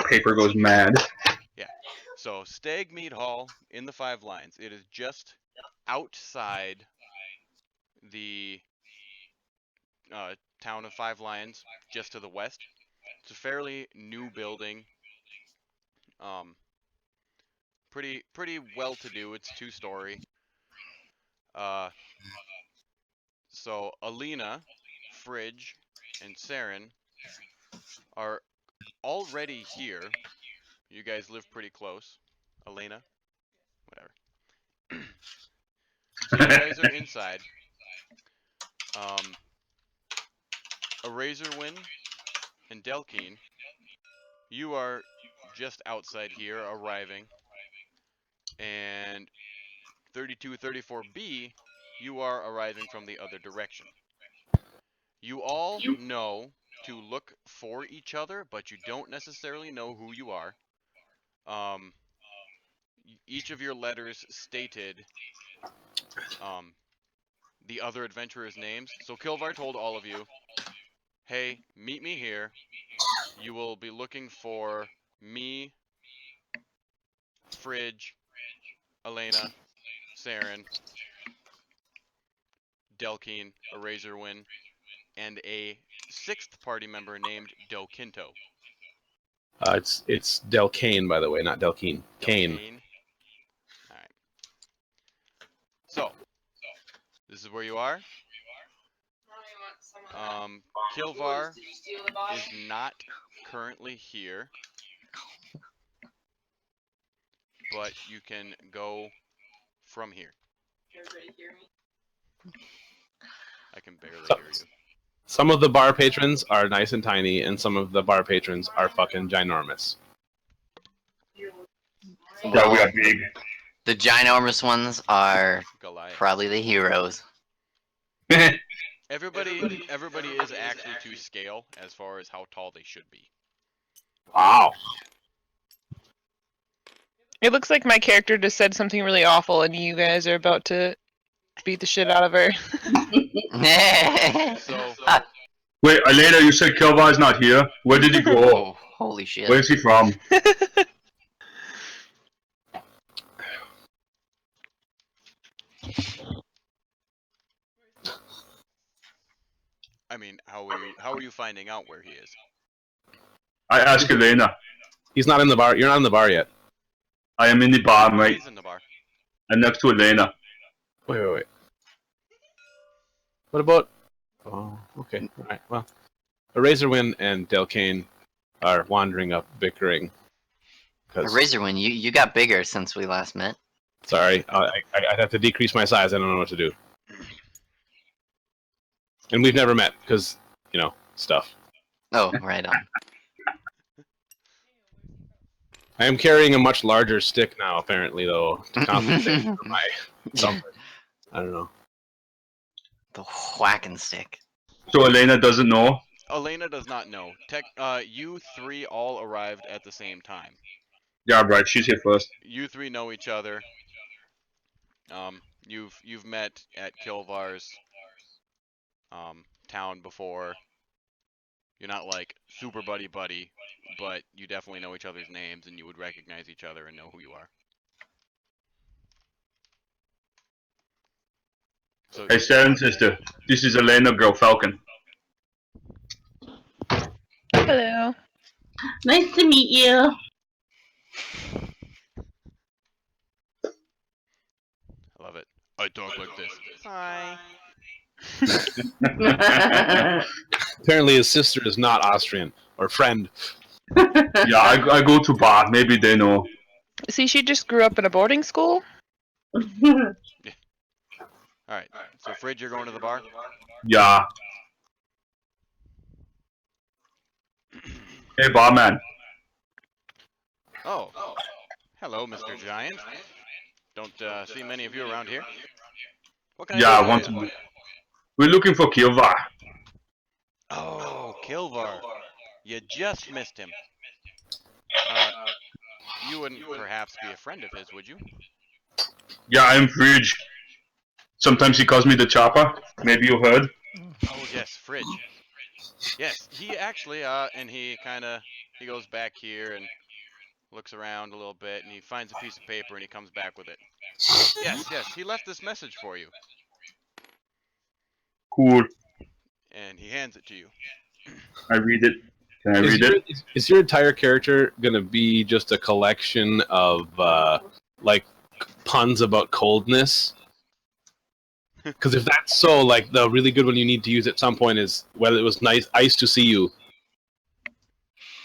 paper goes mad. Yeah. So Stag Mead Hall in the Five Lines. It is just outside the town of Five Lions, just to the west. It's a fairly new building. Pretty well to do. It's 2-story. So Alina, Fridge, and Saren are already here. You guys live pretty close. Elena, whatever. So you guys are inside. Razorwind and Delkeen, you are just outside here, arriving. And 3234B, you are arriving from the other direction. You all know to look for each other, but you don't necessarily know who you are. Each of your letters stated the other adventurers' names. So Kilvar told all of you, hey, meet me here. You will be looking for me, Fridge, Elena, Saren, Delkeen, Razorwind, and a 6th party member named Dokinto. It's Delkane, by the way, not Delkeen. Kane. Alright. So, this is where you are. Kilvar is not currently here, but you can go from here. Can everybody hear me? I can barely hear you. Some of the bar patrons are nice and tiny, and some of the bar patrons are fucking ginormous. Yeah, we are big. The ginormous ones are Goliath. probably the heroes. Everybody is actually to scale as far as how tall they should be. Wow. It looks like my character just said something really awful, and you guys are about to beat the shit out of her. So, Wait, Elena, you said Kilvar is not here. Where did he go? Oh, holy shit. Where is he from? I mean, how are you finding out where he is? I asked Elena. He's not in the bar. You're not in the bar yet. I am in the bar, mate. He's in the bar. I'm next to Elena. Wait. What about... Oh, okay. Alright, well. Razorwind and Delkane are wandering up, bickering. Razorwind, you got bigger since we last met. Sorry, I'd have to decrease my size. I don't know what to do. And we've never met, because, you know, stuff. Oh, right on. I am carrying a much larger stick now, apparently, though, to compensate for my something. I don't know. The whacking stick. So Elena doesn't know? Elena does not know. You three all arrived at the same time. Yeah, right. She's here first. You three know each other. You've met at Kilvar's town before. You're not like super buddy, but you definitely know each other's names and you would recognize each other and know who you are. So, Hey, Saren sister. This is Elena, girl Falcon. Hello. Nice to meet you. I love it. I talk like this. Hi. Apparently his sister is not Austrian. Or friend. Yeah, I go to bar. Maybe they know. See, she just grew up in a boarding school. Alright, so Fridge, you're going to the bar? Yeah. Hey, barman. Oh. Hello, Mr. Giant. Don't see many of you around here. What can I do Yeah, for want you? to. We're looking for Kilvar. Oh, Kilvar. You just missed him. You wouldn't perhaps be a friend of his, would you? Yeah, I'm Fridge. Sometimes he calls me the chopper. Maybe you heard. Oh, yes, Fridge. Yes, he actually, and he goes back here and looks around a little bit, and he finds a piece of paper and he comes back with it. Yes, he left this message for you, Cool. and he hands it to you. I read it. Can I read it? Is your entire character gonna be just a collection of like puns about coldness? Because if that's so, like the really good one you need to use at some point is, well, it was nice to see you.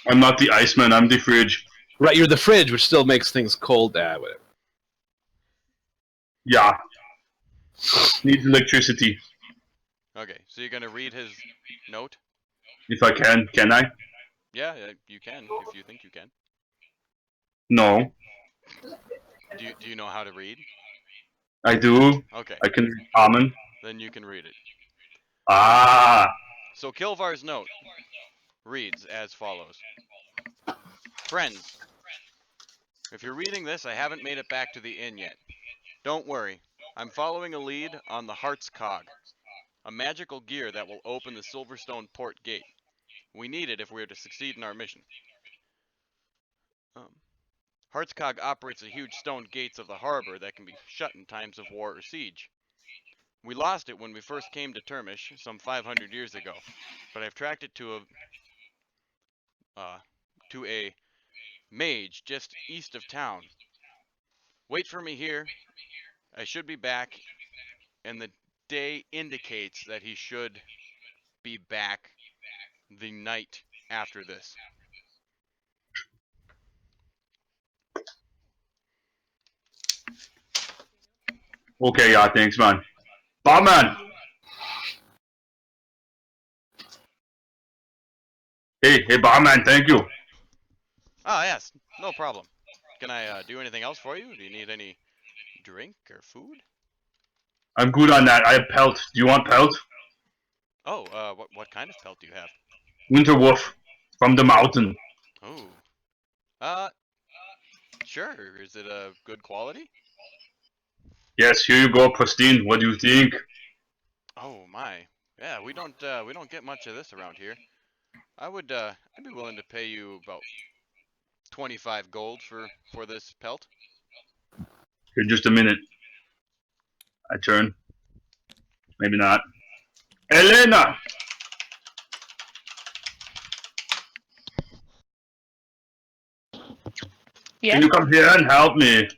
I'm not the Iceman. I'm the fridge. Right, you're the fridge, which still makes things cold. Whatever. Yeah. Needs electricity. Okay, so you're gonna read his note? If I can. Can I? Yeah, you can if you think you can. No. Do you know how to read? I do. Okay, I can read common. then you can read it. Ah. So Kilvar's note reads as follows. Friends, if you're reading this, I haven't made it back to the inn yet. Don't worry, I'm following a lead on the Heart's Cog, a magical gear that will open the Silverstone Port Gate. We need it if we are to succeed in our mission. Heart's Cog operates the huge stone gates of the harbor that can be shut in times of war or siege. We lost it when we first came to Termish some 500 years ago, but I've tracked it to a mage just east of town. Wait for me here. I should be back, and the day indicates that he should be back the night after this. Okay, yeah, thanks, man. Barman! Hey, barman, thank you. Ah, yes, no problem. Can I do anything else for you? Do you need any drink or food? I'm good on that. I have pelt. Do you want pelt? Oh, what kind of pelt do you have? Winter wolf. From the mountain. Oh, uh, sure. Is it a good quality? Yes, here you go, pristine. What do you think? Oh my. Yeah, we don't get much of this around here. I'd be willing to pay you about 25 gold for this pelt. Here, just a minute. I turn. Maybe not. Elena! Yeah. Can you come here and help me?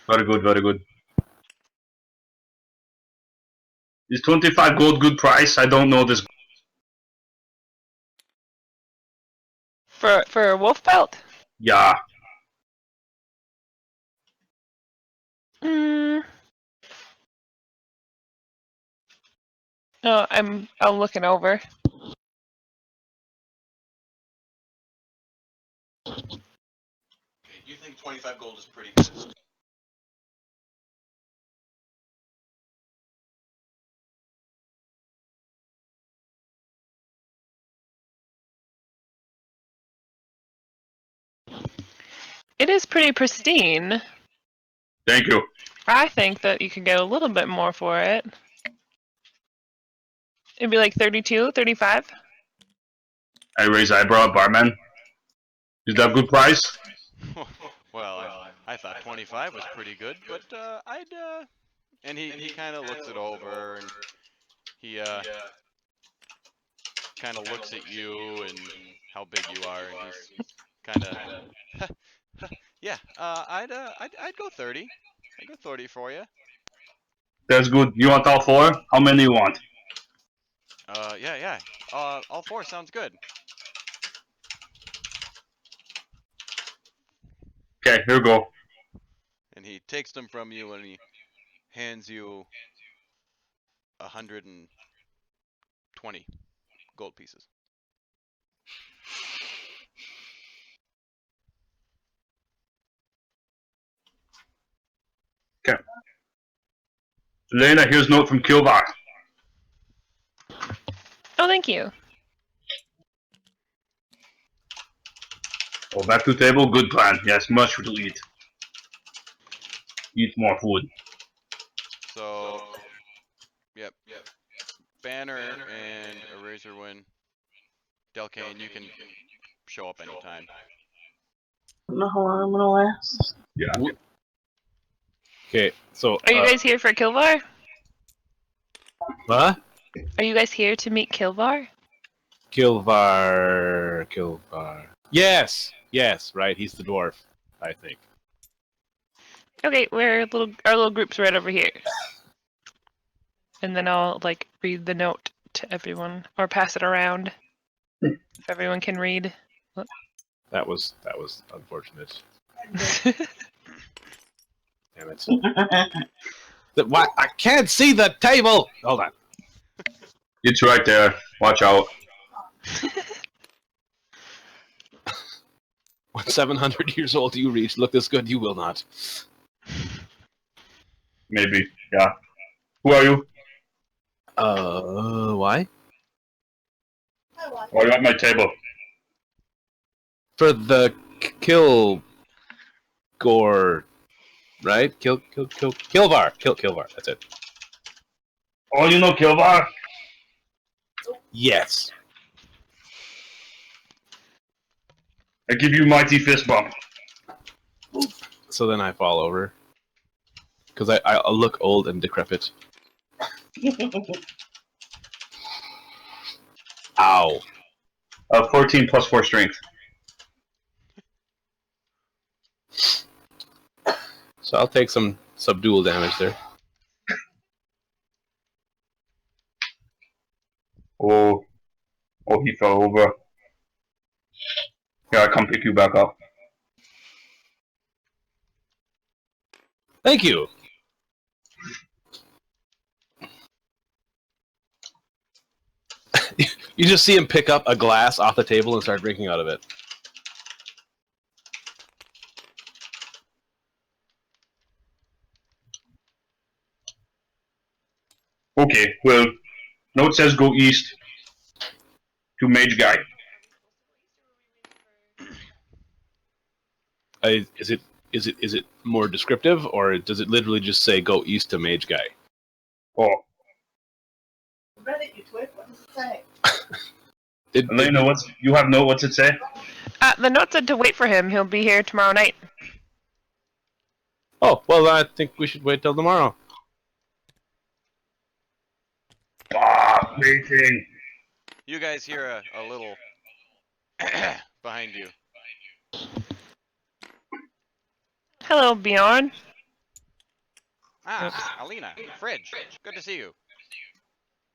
Very good, very good. Is 25 gold good price? I don't know this. For a wolf pelt? Yeah. Mm. Oh, I'm looking over. You think 25 gold is pretty good? It is pretty pristine. Thank you. I think that you could get a little bit more for it. It'd be like 32, 35. I raise eyebrow, barman. Is that good price? Well, I thought 25 was pretty good, but and he kind of looks it over, and he kind of looks at you and how big you are, and he's kind of yeah. I'd go 30. I'd go 30 for you. That's good. You want all four? How many you want? Yeah. All four sounds good. Okay, here we go. And he takes them from you, and he hands you 120 gold pieces. Okay. Elena, here's a note from Kilvar. Oh, thank you. Go back to table. Good plan. Yes, much to eat. Eat more food. Yep. Banner and Eraserwin. Delcane, you can show up anytime. I don't know how long I'm gonna last. Yeah. Okay, so Are you guys here for Kilvar? what? Are you guys here to meet Kilvar? Kilvar. Yes, right. He's the dwarf, I think. Okay, our little group's right over here. And then I'll like read the note to everyone or pass it around if everyone can read. That was unfortunate. Damn it. Why? I can't see the table. Hold on. It's right there. Watch out. When 700 years old you reach, look this good, you will not. Maybe. Yeah. Who are you? Why? Why are you at my table? For the kill gore, right? Kilvar. Kilvar. That's it. Oh, you know Kilvar? Yes. I give you mighty fist bump. So then I fall over. Because I look old and decrepit. Ow. 14 plus 4 strength. So I'll take some subdual damage there. Oh, he fell over. Here, I come pick you back up. Thank you. You just see him pick up a glass off the table and start drinking out of it. Okay, well, note says go east to Mage Guy. Is it more descriptive, or does it literally just say go east to Mage Guy? Oh, Read it, you twit. What does it say? Elena, what's it say? The note said to wait for him. He'll be here tomorrow night. Oh, well, I think we should wait till tomorrow. Ah, waiting. You guys hear a little behind you. Hello, Bjorn. Ah, Alina, Fridge, good to see you.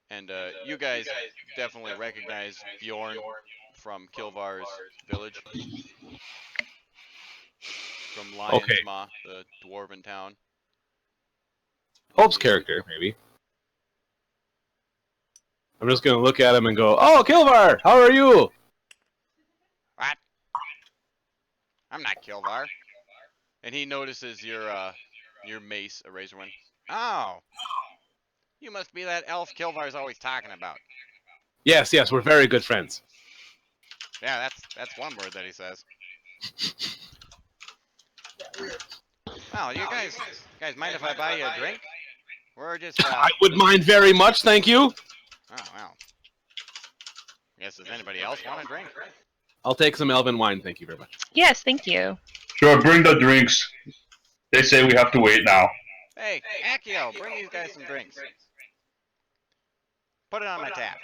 And you guys definitely recognize Bjorn from Kilvar's village. From Lionsma, the dwarven town. Hope's character, maybe. I'm just gonna look at him and go, "Oh, Kilvar, how are you?" What? I'm not Kilvar. And he notices your mace, Eraserwin. Oh, you must be that elf Kilvar's always talking about. Yes, we're very good friends. Yeah, that's one word that he says. Well, you guys mind if I buy you a drink? We're just I would mind very much, thank you. Oh well. Guess does anybody else want a drink? I'll take some elven wine, thank you very much. Yes, thank you. Sure, bring the drinks. They say we have to wait now. Hey, Akio, bring these guys some drinks. Put it on my tab.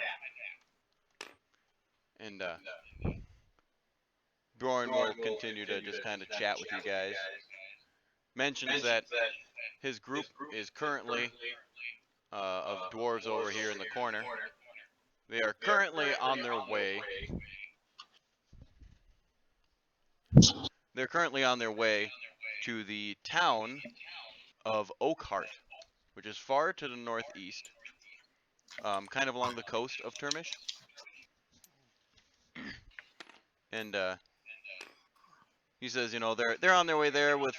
And Bjorn will continue to just kind of chat with you guys. Mentions that his group is currently of dwarves over here in the corner. They are currently on their way. They're currently on their way to the town of Oakhart, which is far to the northeast, kind of along the coast of Termish. And he says, you know, they're on their way there with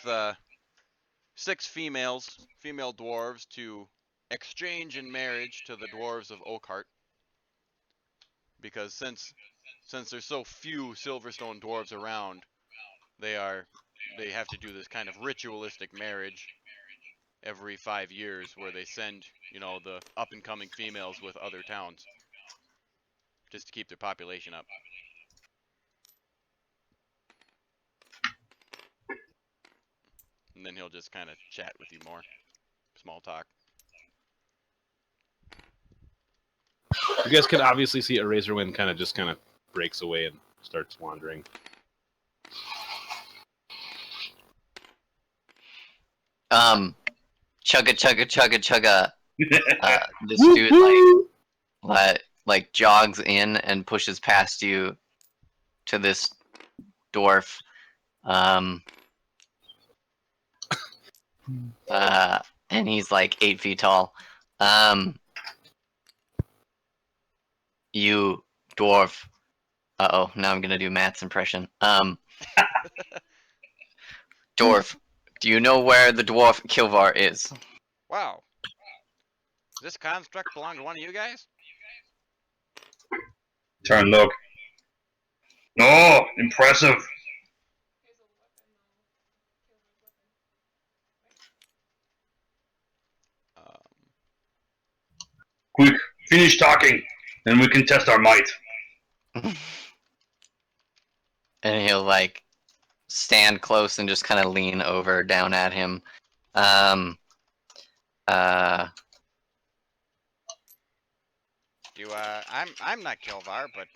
6 female dwarves to exchange in marriage to the dwarves of Oakhart. Because since there's so few Silverstone dwarves around, they have to do this kind of ritualistic marriage every 5 years where they send, you know, the up-and-coming females with other towns. Just to keep their population up. And then he'll just kind of chat with you more. Small talk. You guys can obviously see a Razorwind kind of breaks away and starts wandering. Chugga chugga chugga chugga. This dude like jogs in and pushes past you to this dwarf. And he's like 8 feet tall. You dwarf. Uh-oh, now I'm gonna do Matt's impression. Dwarf, do you know where the dwarf Kilvar is? Wow. Does this construct belong to one of you guys? Turn, look. Oh, impressive. Quick, finish talking, then we can test our might. And he'll like stand close and just kind of lean over down at him. I'm not Kilvar, but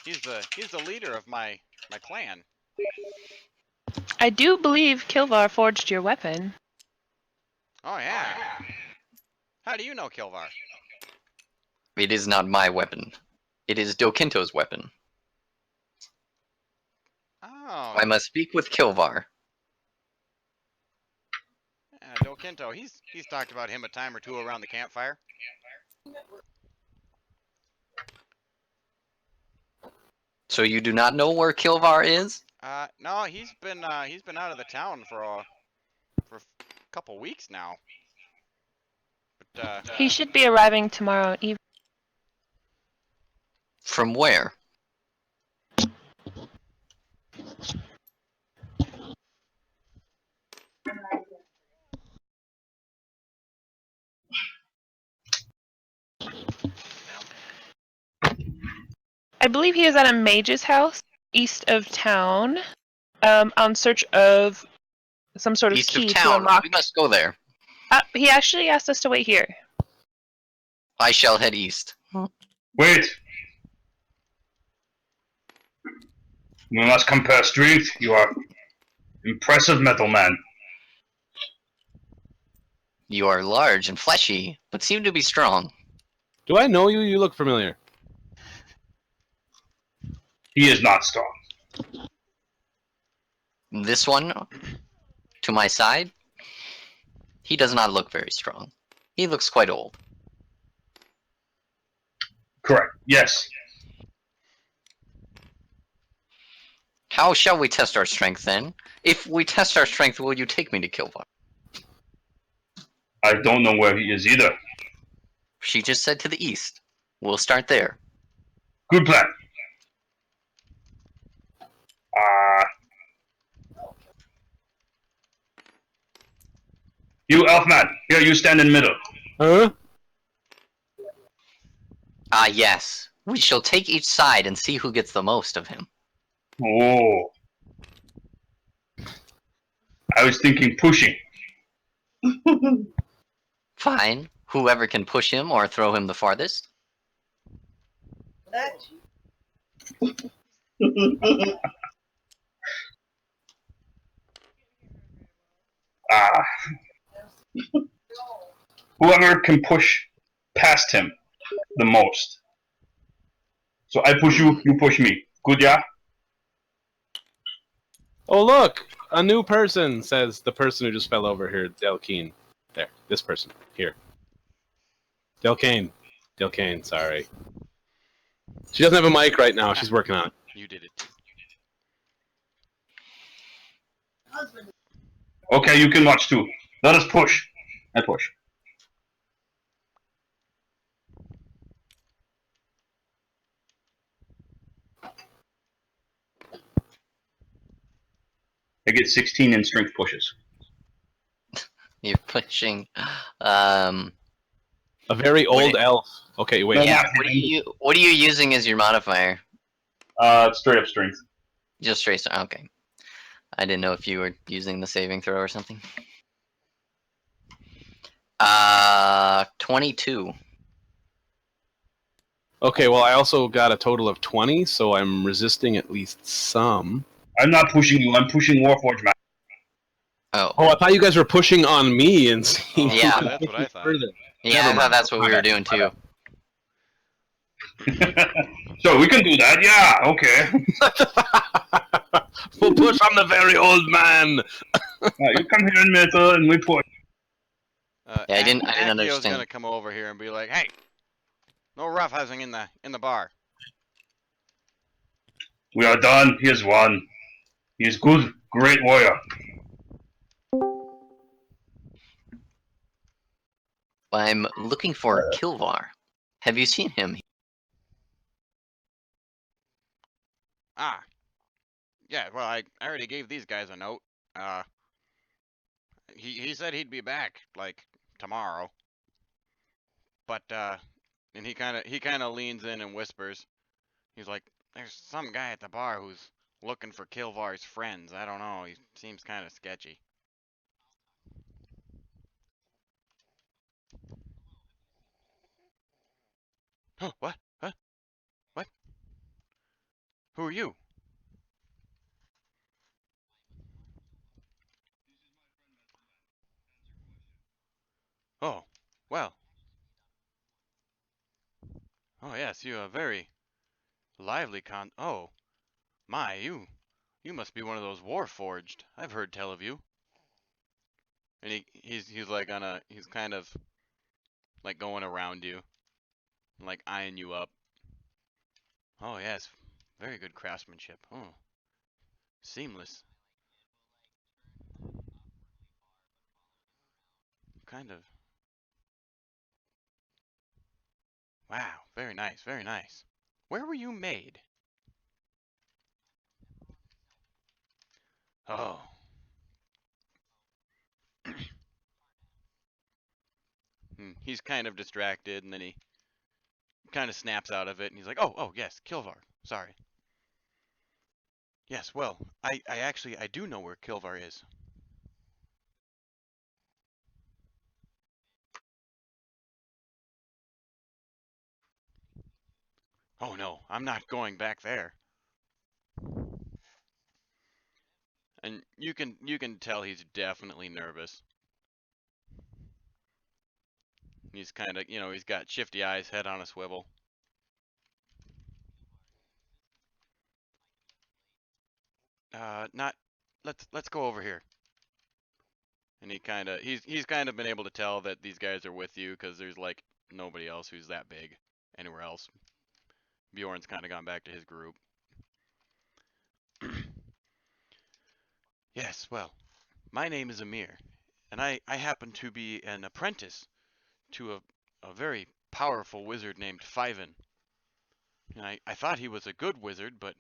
he's the leader of my clan. I do believe Kilvar forged your weapon. Oh yeah. How do you know Kilvar? It is not my weapon. It is Dokinto's weapon. Oh. I must speak with Kilvar. Yeah, Dokinto. He's talked about him a time or two around the campfire. So you do not know where Kilvar is? No, he's been out of the town for a couple weeks now. But He should be arriving tomorrow evening. From where? I believe he is at a mage's house east of town, on search of some sort of East key of to town. unlock. We must go there. He actually asked us to wait here. I shall head east. Wait. We must compare strength. You are impressive, metal man. You are large and fleshy, but seem to be strong. Do I know you? You look familiar. He is not strong. This one, to my side, he does not look very strong. He looks quite old. Correct. Yes. How shall we test our strength then? If we test our strength, will you take me to Kilvar? I don't know where he is either. She just said to the east. We'll start there. Good plan. You Elfman, here you stand in the middle. Huh? Yes. We shall take each side and see who gets the most of him. Oh. I was thinking pushing. Fine. Whoever can push him or throw him the farthest. That Whoever can push past him the most. So I push you, you push me. Good, yeah? Oh, look! A new person, says the person who just fell over here, Delkeen. There, this person. Here. Delkane. Delkane, sorry. She doesn't have a mic right now. She's working on it. you did it. husband. Okay, you can watch too. Let us push. I push. I get 16 in strength pushes. You've pushing. A very What old it- elf. Okay, wait. No, Yeah. not What are you using as your modifier? straight up strength. Just straight. Okay. I didn't know if you were using the saving throw or something. 22. Okay, well, I also got a total of 20, so I'm resisting at least some. I'm not pushing you. I'm pushing Warforged man. Oh. Oh, I thought you guys were pushing on me and seeing Oh, who yeah, could that's push what me I thought. further. Yeah, Never I thought mind. that's what we were doing too. So we can do that. Yeah. Okay. We'll push on the very old man. You come here in middle, and we push. Yeah, I didn't Akio's understand. gonna come over here and be like, "Hey, no roughhousing in the bar." We are done. He has won. He is good, great warrior. I'm looking for Kilvar. Have you seen him? Ah, yeah. Well, I already gave these guys a note. He said he'd be back like tomorrow. But and he kind of leans in and whispers. He's like, "There's some guy at the bar who's looking for Kilvar's friends. I don't know. He seems kind of sketchy." Oh, what? Huh? What? Who are you? Oh, well. Oh yes, you are very lively Oh, my, you must be one of those Warforged. I've heard tell of you. And he's like he's kind of like going around you, like eyeing you up. Oh yes, very good craftsmanship. Oh, seamless. Kind of. Wow, very nice, very nice. Where were you made? Oh. He's kind of distracted, and then he kind of snaps out of it, and he's like, "Oh, yes, Kilvar. Sorry. Yes, well, I actually, I do know where Kilvar is." "Oh no, I'm not going back there." And you can tell he's definitely nervous. He's kind of, he's got shifty eyes, head on a swivel. Not. Let's go over here. And he's kind of been able to tell that these guys are with you because there's like nobody else who's that big anywhere else. Bjorn's kind of gone back to his group. Yes, well, my name is Amir, and I happen to be an apprentice to a very powerful wizard named Fiven. And I thought he was a good wizard, but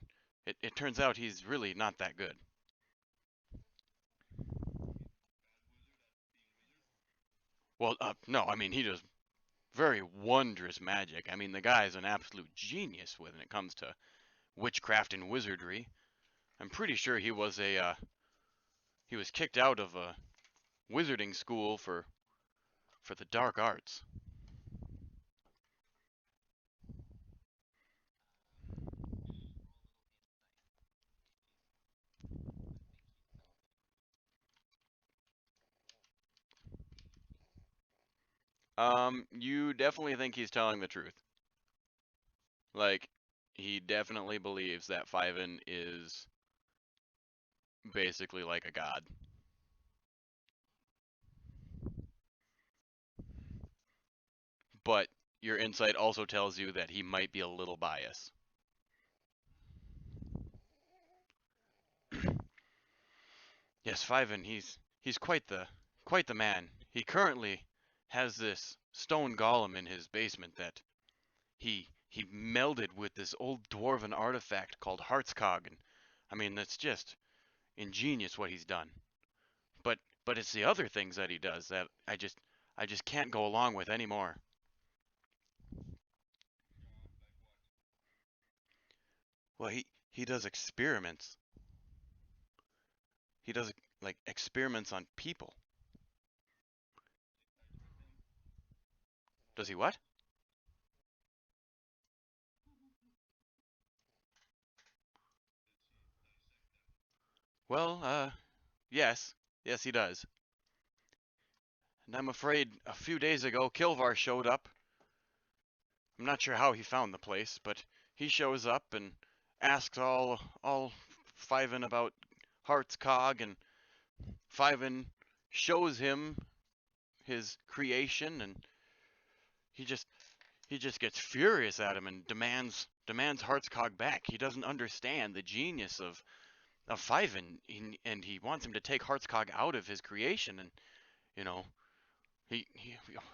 it turns out he's really not that good. Well, no, I mean, he does very wondrous magic. I mean, the guy's an absolute genius when it comes to witchcraft and wizardry. I'm pretty sure he was he was kicked out of a wizarding school for the dark arts. You definitely think he's telling the truth. Like, he definitely believes that Fiven is basically like a god. But your insight also tells you that he might be a little biased. Yes, Fiven, he's quite the man. He currently has this stone golem in his basement that he melded with this old dwarven artifact called Heartscog, and I mean that's just ingenious what he's done. But But it's the other things that he does that I just can't go along with anymore. Well, he does experiments. He does like experiments on people. Does he what? Well, yes. Yes, he does. And I'm afraid a few days ago, Kilvar showed up. I'm not sure how he found the place, but he shows up and asks all Fiven about Heart's Cog, and Fiven shows him his creation, and he just gets furious at him and demands Heart's Cog back. He doesn't understand the genius of Fiven, and he wants him to take Heart's Cog out of his creation, and you know,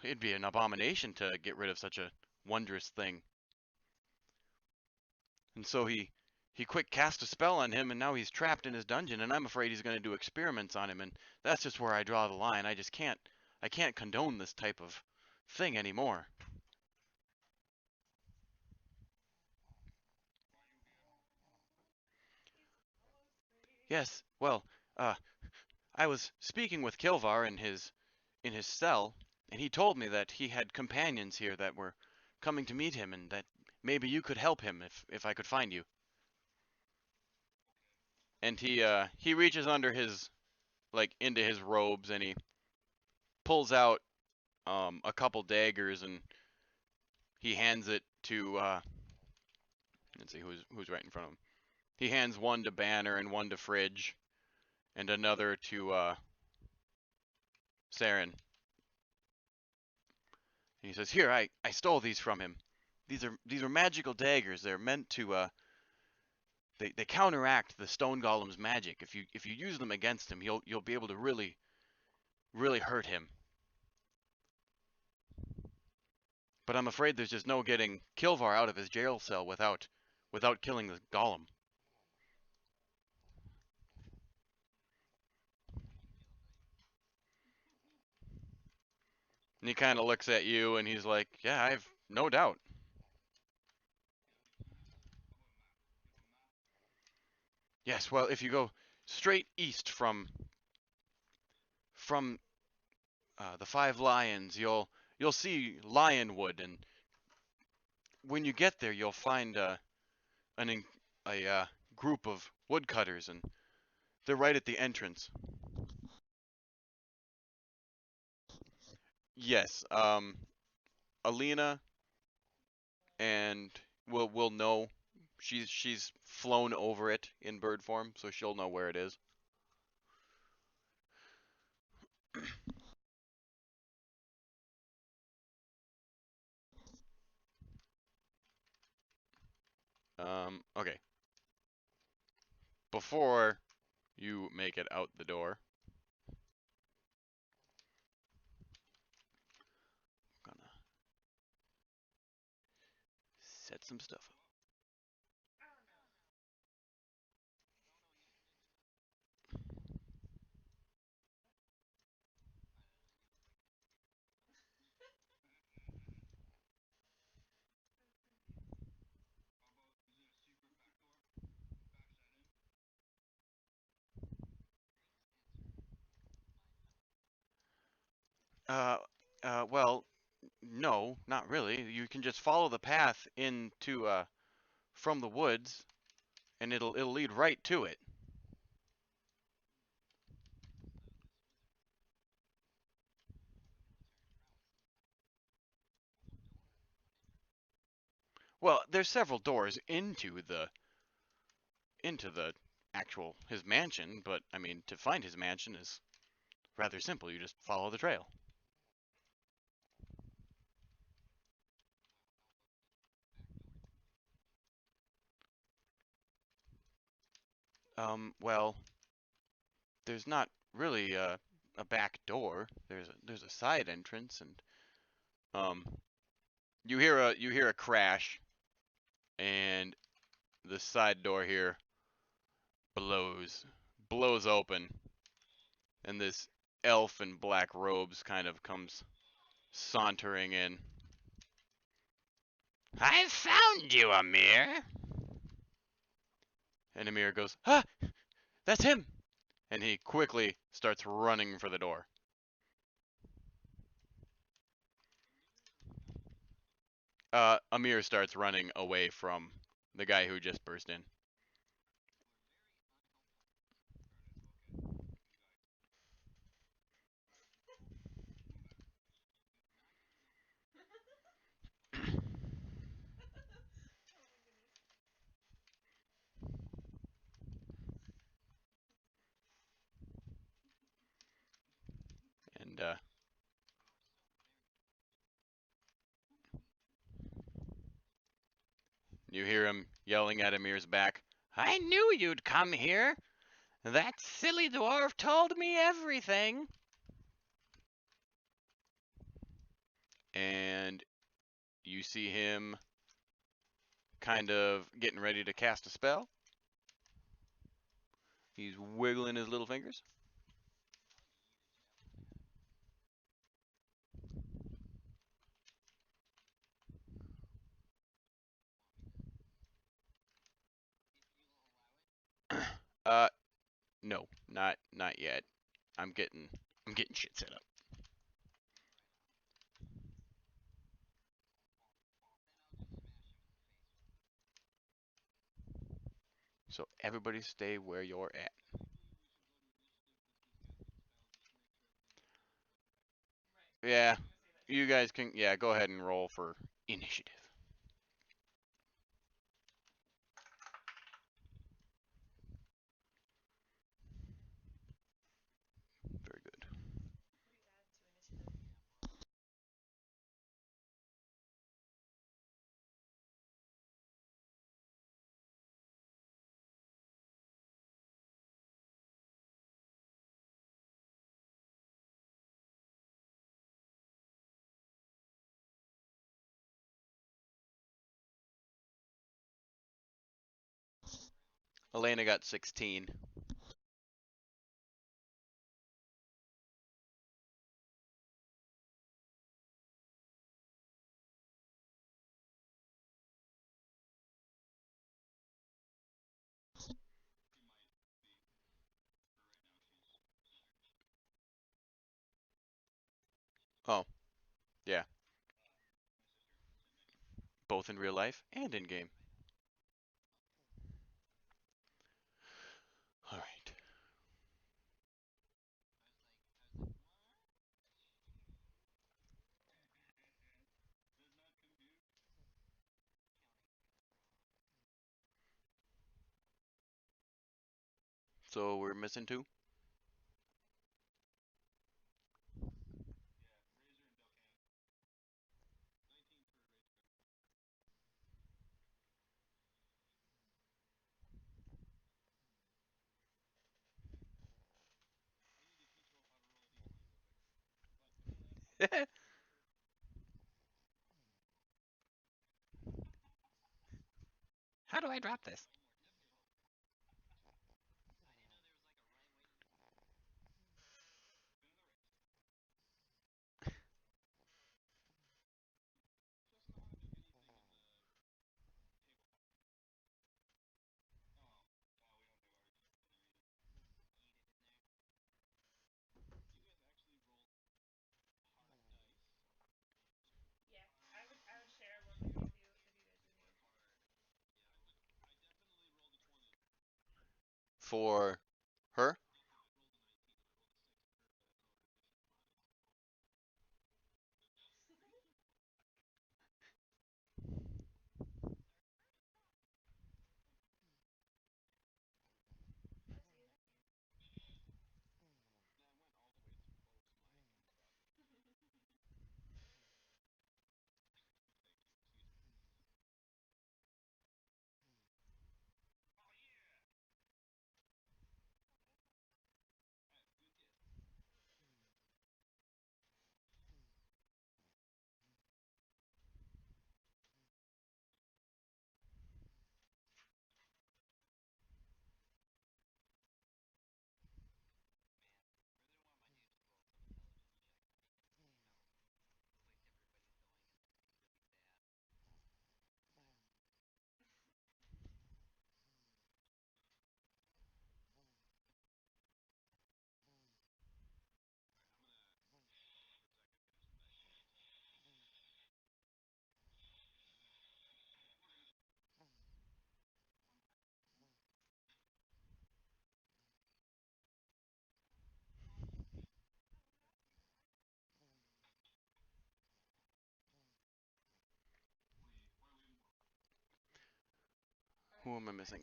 it'd be an abomination to get rid of such a wondrous thing. And so he quick cast a spell on him, and now he's trapped in his dungeon, and I'm afraid he's going to do experiments on him, and that's just where I draw the line. I can't condone this type of thing anymore. Yes, well, I was speaking with Kilvar in his cell, and he told me that he had companions here that were coming to meet him, and that maybe you could help him if I could find you. And he reaches under his into his robes, and he pulls out a couple daggers, and he hands it to let's see who's right in front of him. He hands one to Banner and one to Fridge, and another to Saren. And he says, "Here, I stole these from him. These are magical daggers. They're meant to they counteract the stone golem's magic. If you use them against him, you'll be able to really hurt him. But I'm afraid there's just no getting Kilvar out of his jail cell without killing the golem." And he kind of looks at you, and he's like, "Yeah, I've no doubt." Yes, well, if you go straight east from the Five Lions, you'll see Lionwood, and when you get there, you'll find a group of woodcutters, and they're right at the entrance. Yes, Alina and will know. She's flown over it in bird form, so she'll know where it is. Okay. Before you make it out the door, I'm gonna set some stuff up. Uh, well, no, not really. You can just follow the path into from the woods, and it'll lead right to it. Well, there's several doors into the actual his mansion, but I mean, to find his mansion is rather simple. You just follow the trail. Well, there's not really a back door. There's a side entrance, and you hear a crash, and the side door here blows open, and this elf in black robes kind of comes sauntering in. "I've found you, Amir." And Amir goes, "Ah, that's him!" And he quickly starts running for the door. Amir starts running away from the guy who just burst in. And you hear him yelling at Amir's back, "I knew you'd come here! That silly dwarf told me everything!" And you see him kind of getting ready to cast a spell. He's wiggling his little fingers. No, not yet. I'm getting shit set up. So everybody stay where you're at. Yeah, you guys can, go ahead and roll for initiative. Very good. Elena got 16. Oh, yeah. Both in real life and in game. All right. So we're missing 2. How do I drop this? For her? Who am I missing?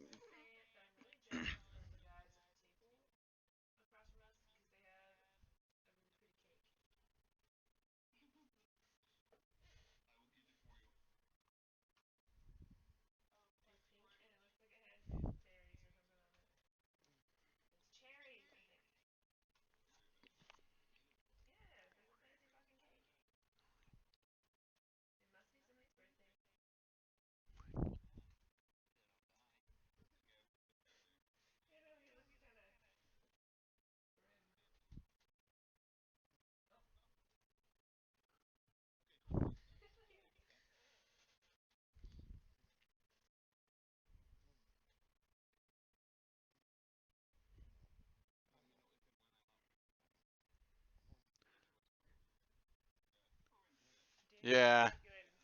Yeah,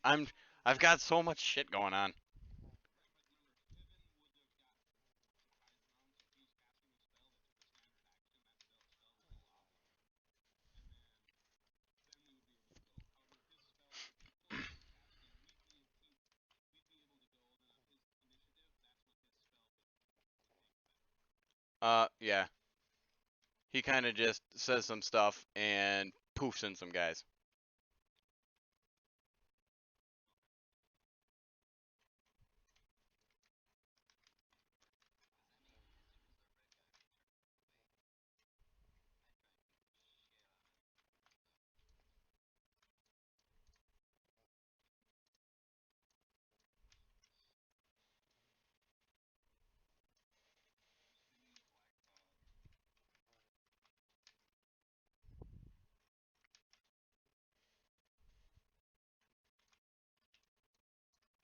I've got so much shit going on. Yeah. He kind of just says some stuff and poofs in some guys.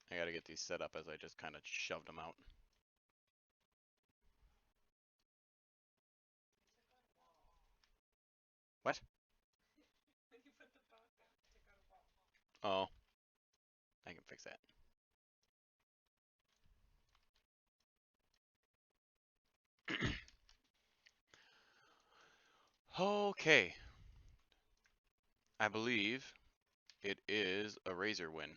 I gotta get these set up as I just kind of shoved them out. What? Oh, I can fix that. Okay. I believe it is a razor win.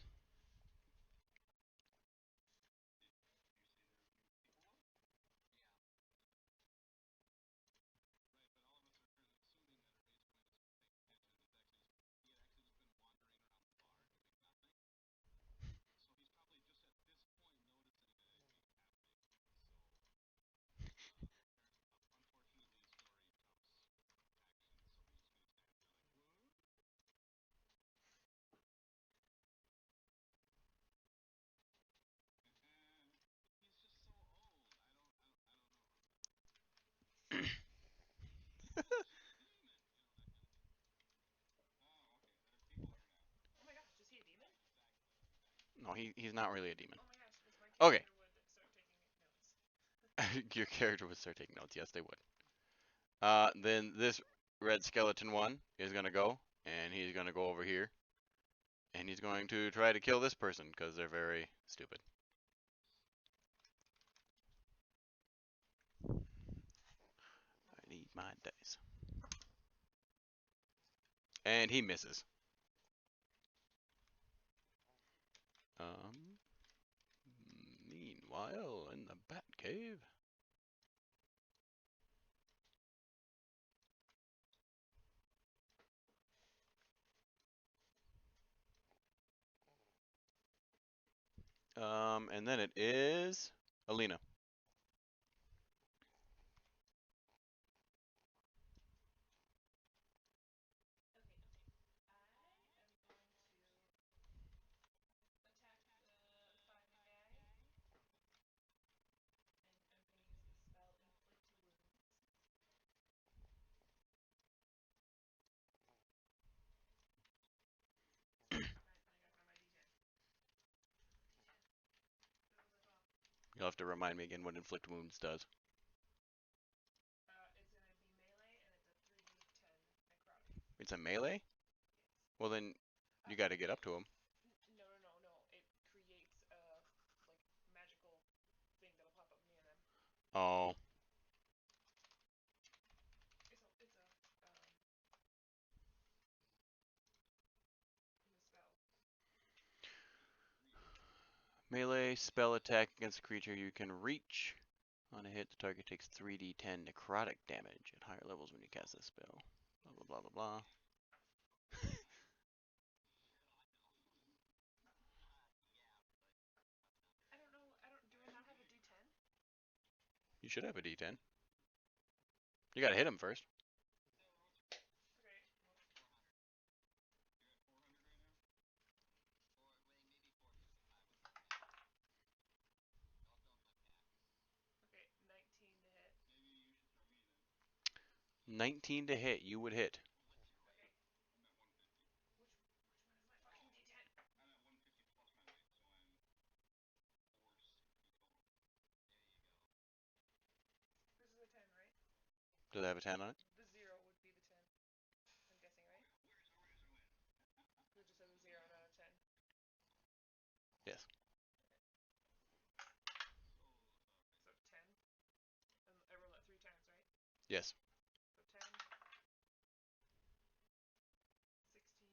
No, he's not really a demon. Okay. Your character would start taking notes. Yes, they would. Then this red skeleton one is gonna go, and he's gonna go over here, and he's going to try to kill this person because they're very stupid. I need my dice. And he misses. Meanwhile, in the bat cave. And then it is Alina. You'll have to remind me again what inflict wounds does. It's a melee? Well then, you gotta get up to him. Oh. Melee spell attack against a creature you can reach. On a hit, the target takes 3d10 necrotic damage at higher levels when you cast this spell. Blah blah blah blah blah. I don't know. Do I not have a D10? You should have a d10. You gotta hit him first. Okay. 19 to hit. 19 to hit, you would hit. Okay. Which one is my fucking D10? This is a 10, right? Does it have a 10 on it? The 0 would be the 10. I'm guessing, right? It just says a 0, not a 10. Yes. So 10. And I roll that 3 times, right? Yes. So 10. 16.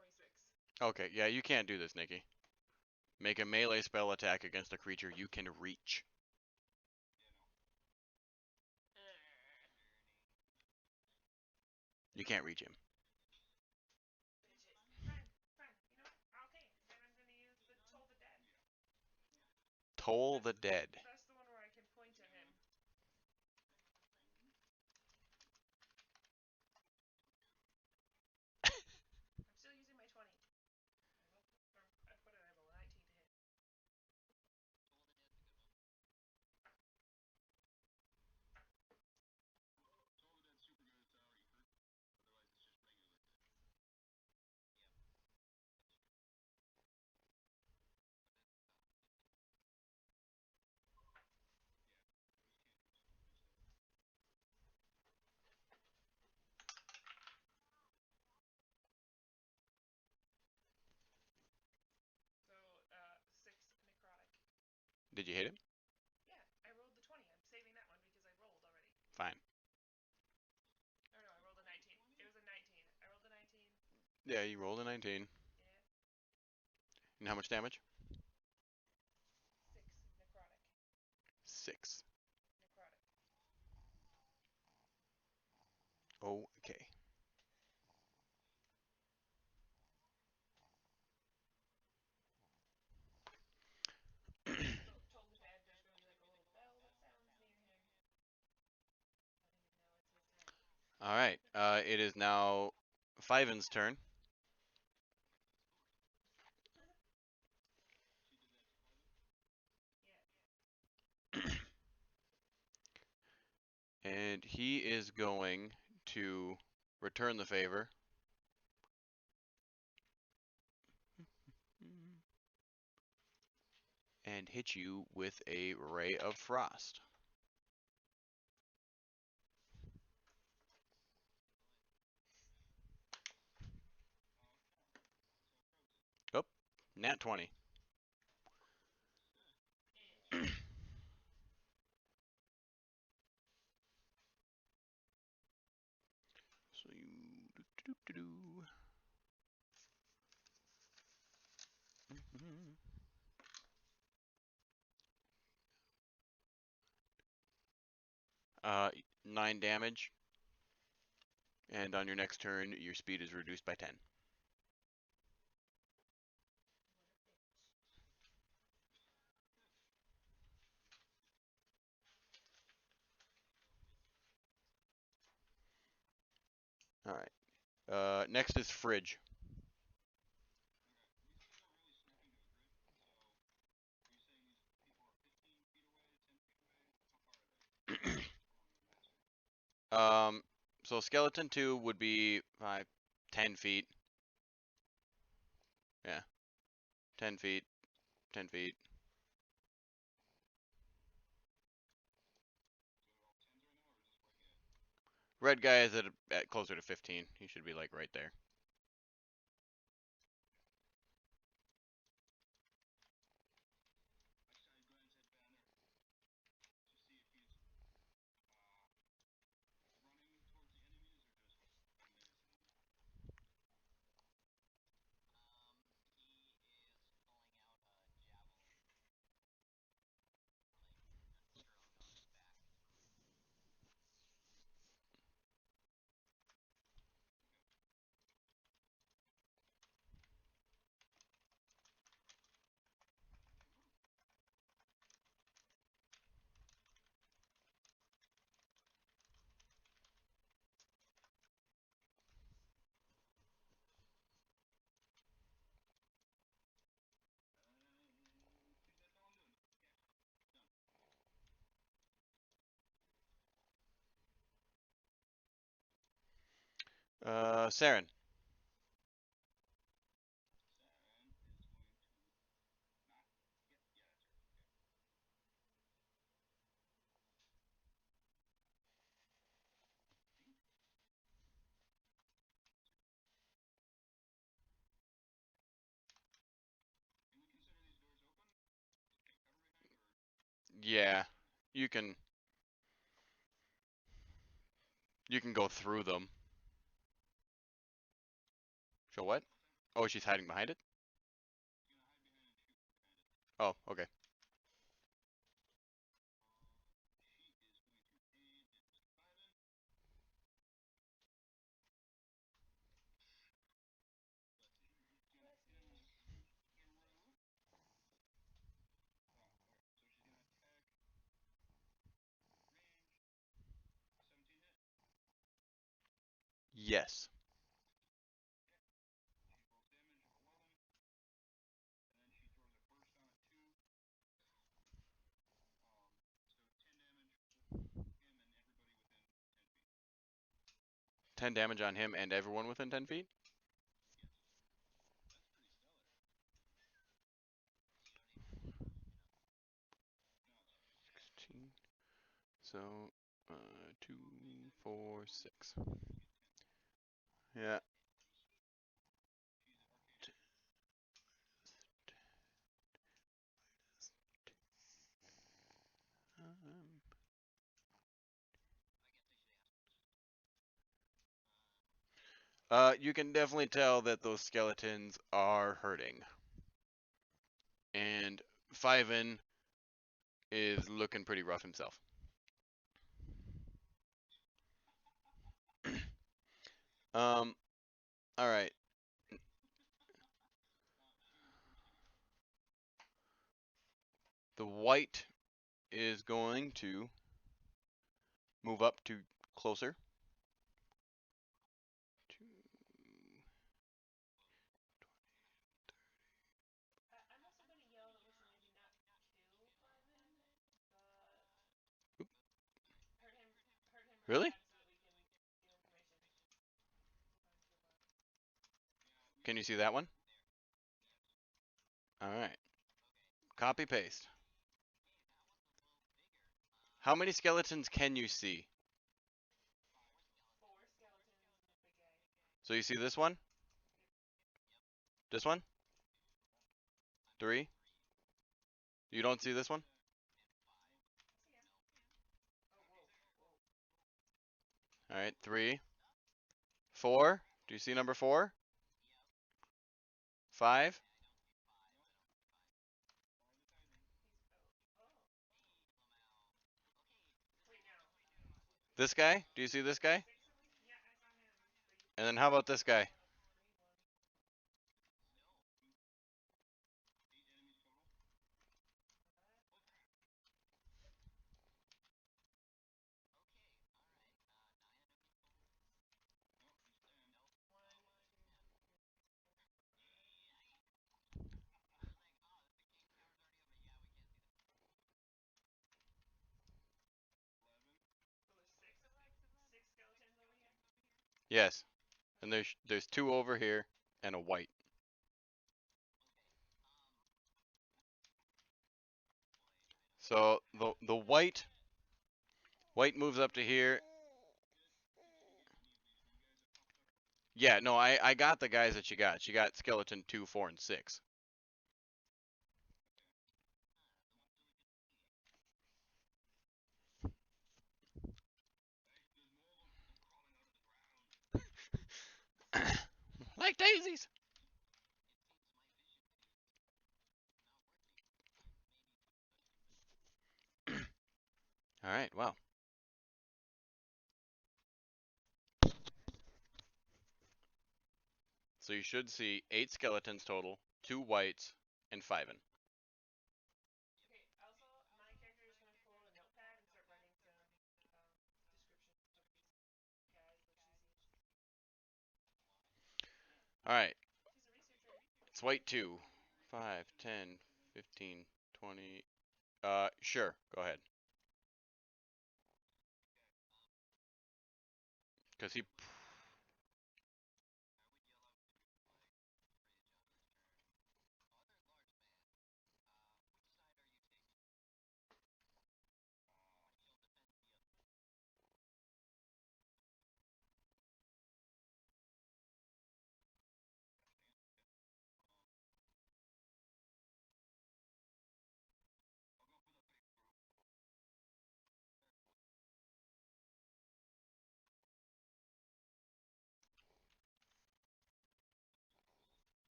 26. Okay, yeah, you can't do this, Nikki. Make a melee spell attack against a creature you can reach. You can't reach him. Friend, you know what? Okay, then I'm gonna use the Toll the Dead. Toll the Dead. That's the one where I can point at him. I'm still using my 20. I put it, I roll a 19 to hit. So, 6 necrotic. Did you hit him? Yeah, I rolled the 20. I'm saving that one because I rolled already. Fine. Or no, I rolled a 19. It was a 19. I rolled a 19. Yeah, you rolled a 19. Yeah. And how much damage? 6 necrotic. 6. Necrotic. Okay. So, Toll the Dead, there's gonna be like a little bell that sounds near him. Letting him know it's his turn. Alright, it is now Fiven's turn. Yeah. And he is going to return the favor. And hit you with a Ray of Frost. Oh, nat 20. So you uh 9 damage. And on your next turn, your speed is reduced by 10. All right. Next is Fridge. So Skeleton 2 would be 10 feet. Yeah. 10 feet. 10 feet. Red guy is at closer to 15. He should be like right there. Saren. Yeah, you can go through them. Show what? Oh, she's hiding behind it? Oh, okay. Yes. Ten damage on him and everyone within 10 feet? So, 2, 4, 6. Yeah. You can definitely tell that those skeletons are hurting. And Fiven is looking pretty rough himself. Alright. The white is going to move up to closer. Really? Can you see that one? Alright. Copy paste. How many skeletons can you see? So you see this one? This one? 3? You don't see this one? Alright, 3. 4? Do you see number 4? 5? This guy? Do you see this guy? And then how about this guy? Yes. And there's 2 over here and a white. So the white moves up to here. Yeah, no, I got the guys that you got. She got skeleton 2, 4, and 6. Like daisies. All right, wow. So you should see 8 skeletons total, 2 whites, and 5. All right. It's white 2. 5, 10, 15, 20. Sure. Go ahead. Because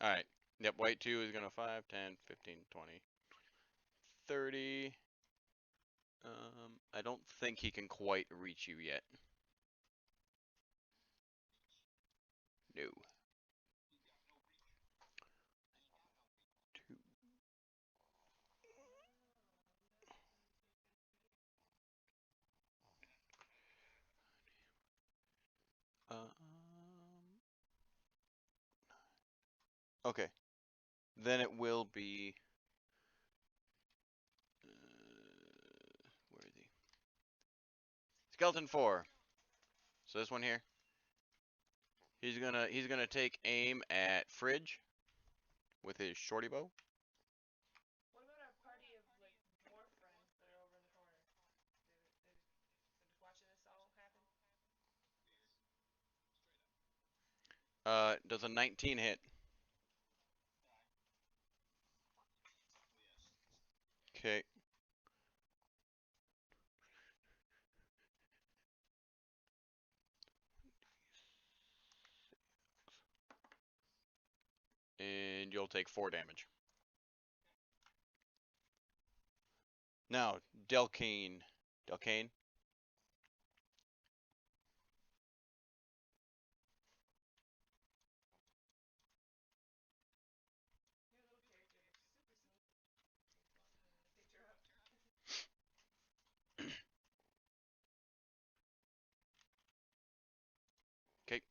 Alright. Yep, white 2 is gonna 5, 10, 15, 20, 30. I don't think he can quite reach you yet. No. 2. Okay. Then it will be. Where is he? Skeleton 4. So this one here. He's gonna take aim at Fridge with his shorty bow. What about our party of like dwarf friends that are over in the corner? They're watching this all happen. Does a 19 hit? Okay. And you'll take 4 damage. Now, Delcane. Delcane? Your little character looks super sneaky. Picture up. Okay.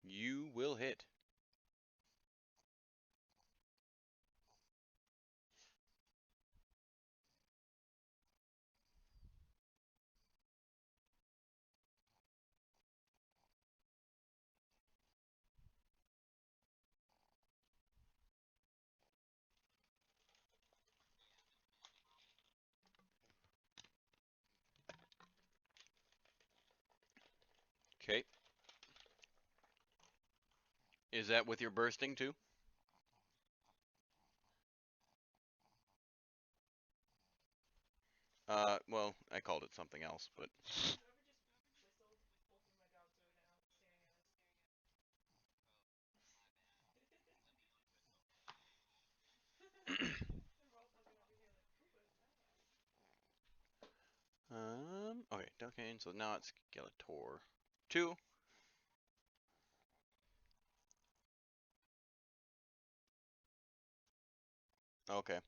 You will hit. Okay. Is that with your bursting too? Well, I called it something else, but. Whoever just whistled, both of my dogs are now staring at us. They're both looking over here like, who was that? Okay, Delcane, so now it's Skeletor 2. Okay.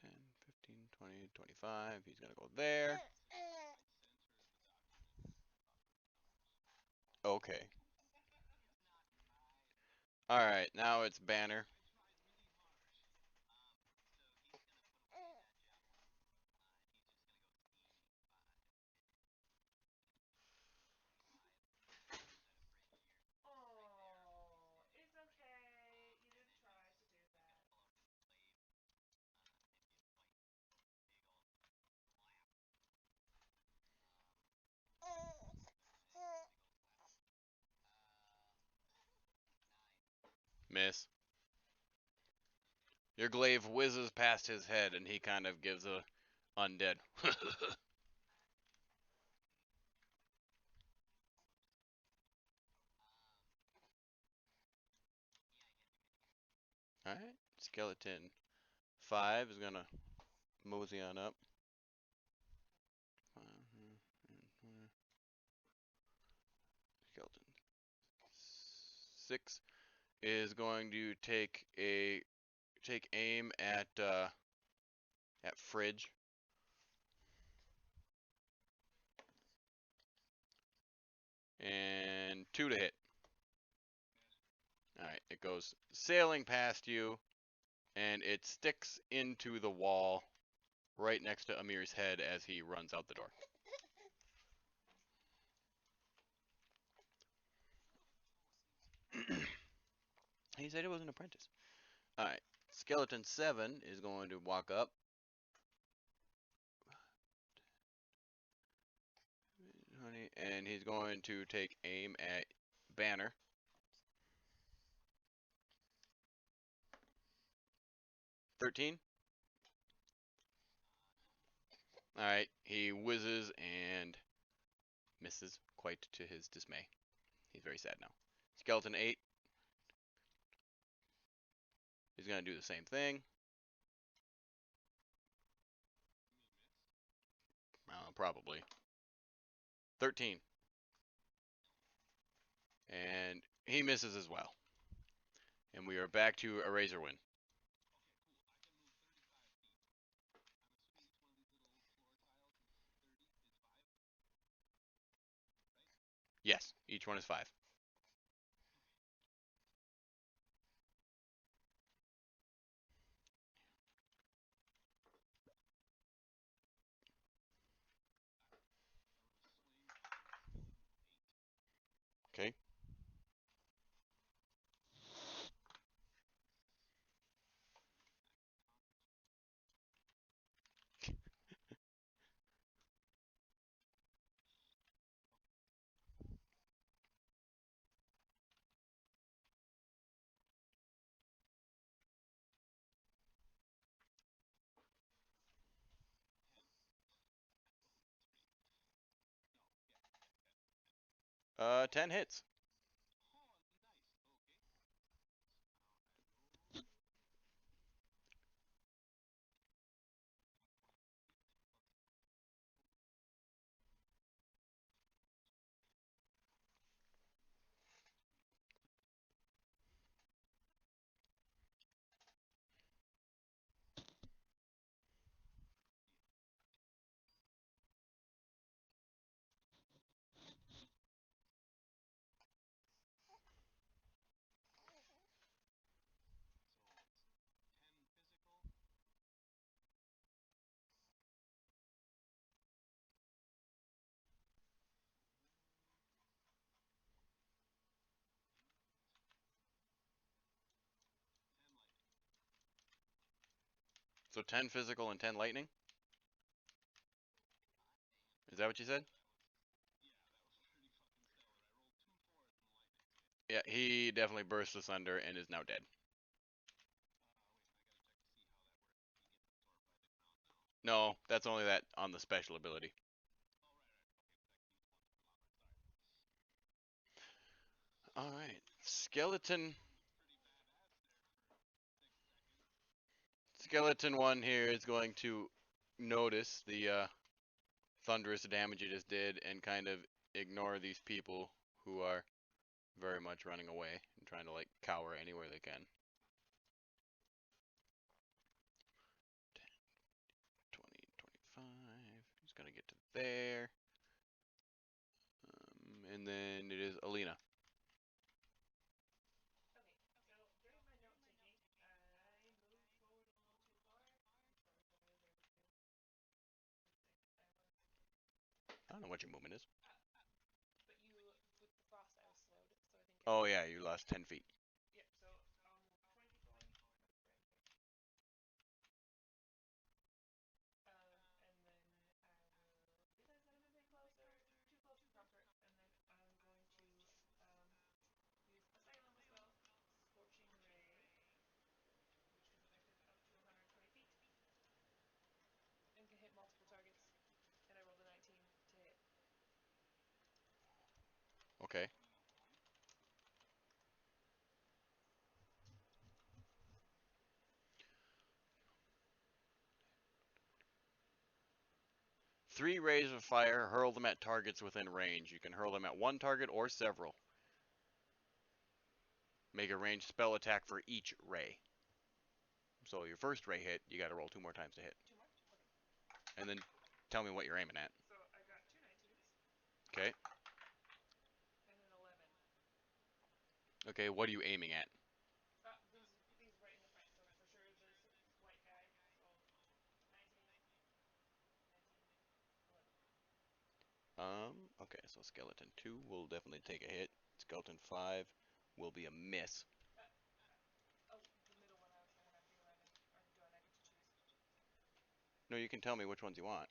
10, 15, 20, 25. He's gonna go there. Okay. Alright, now it's Banner. Oh, it's okay. You didn't try to do that. Miss. Your glaive whizzes past his head and he kind of gives a undead. Alright, Skeleton 5 is gonna mosey on up. Skeleton 6 is going to take aim at Fridge. And 2 to hit. Alright, it goes sailing past you, and it sticks into the wall right next to Amir's head as he runs out the door. He said he was an apprentice. Alright, Skeleton 7 is going to walk up. Okay, and he's going to take aim at Banner. $13. Alright, he whizzes and misses, quite to his dismay. He's very sad now. Skeleton 8. He's going to do the same thing. Probably. 13. And he misses as well. And we are back to a razor win. Yes, each one is 5. Okay. Uh, 10 hits. So 10 physical and 10 lightning? Is that what you said? Yeah, he definitely burst asunder and is now dead. No, that's only that on the special ability. Alright, Skeleton 1 here is going to notice the thunderous damage it just did and kind of ignore these people who are very much running away and trying to like cower anywhere they can. 10, 20, 25. He's gonna get to there. And then it is Alina. I don't know what your movement is. Oh yeah, you lost 10 feet. Okay. Three rays of fire, hurl them at targets within range. You can hurl them at one target or several. Make a ranged spell attack for each ray. So your first ray hit, you gotta roll 2 more times to hit. And then tell me what you're aiming at. Okay. Okay, what are you aiming at? Okay, so Skeleton 2 will definitely take a hit. Skeleton 5 will be a miss. No, you can tell me which ones you want.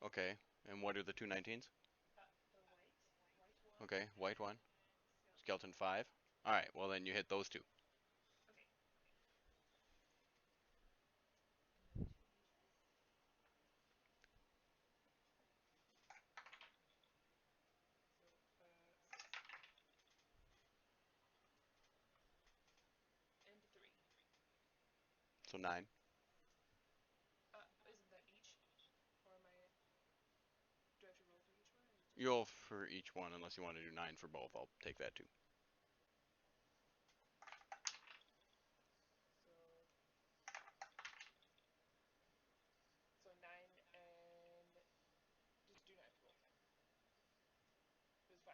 Okay, And what are the two 19s? Okay, white one. Skeleton 5. Alright, well then you hit those two. And 3. So 9. Isn't that each? Or am I? Do I have to roll for each one? Or just... You'll for each one, unless you want to do 9 for both. I'll take that too. So 9 and just do 9 for both. It was 5.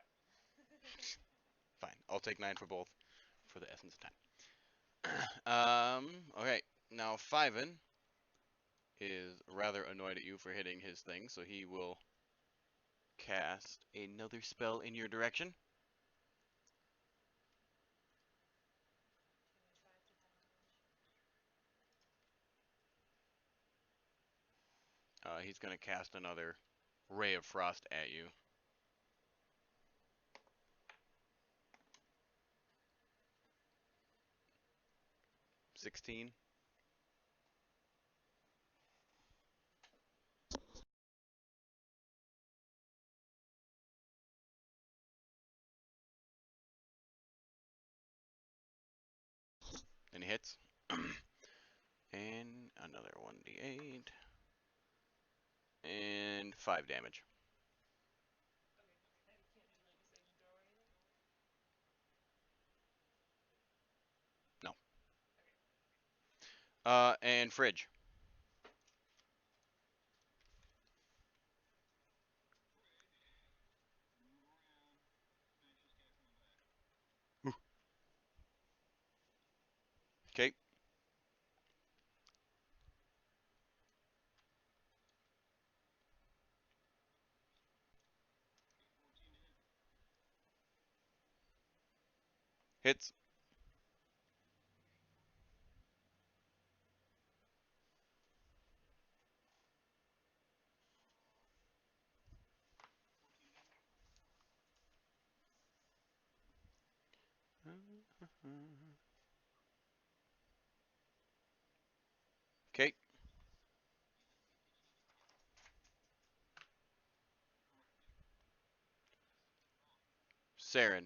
Fine. I'll take 9 for both for the essence of time. Okay. Now Fiven is rather annoyed at you for hitting his thing, so he will cast another spell in your direction. He's going to cast another ray of frost at you. $16. And he hits. And another 1d8. And 5 damage. Okay. He can't do like a saving throw or anything? No. Okay. And Fridge. Okay. Hits. Okay. Saren.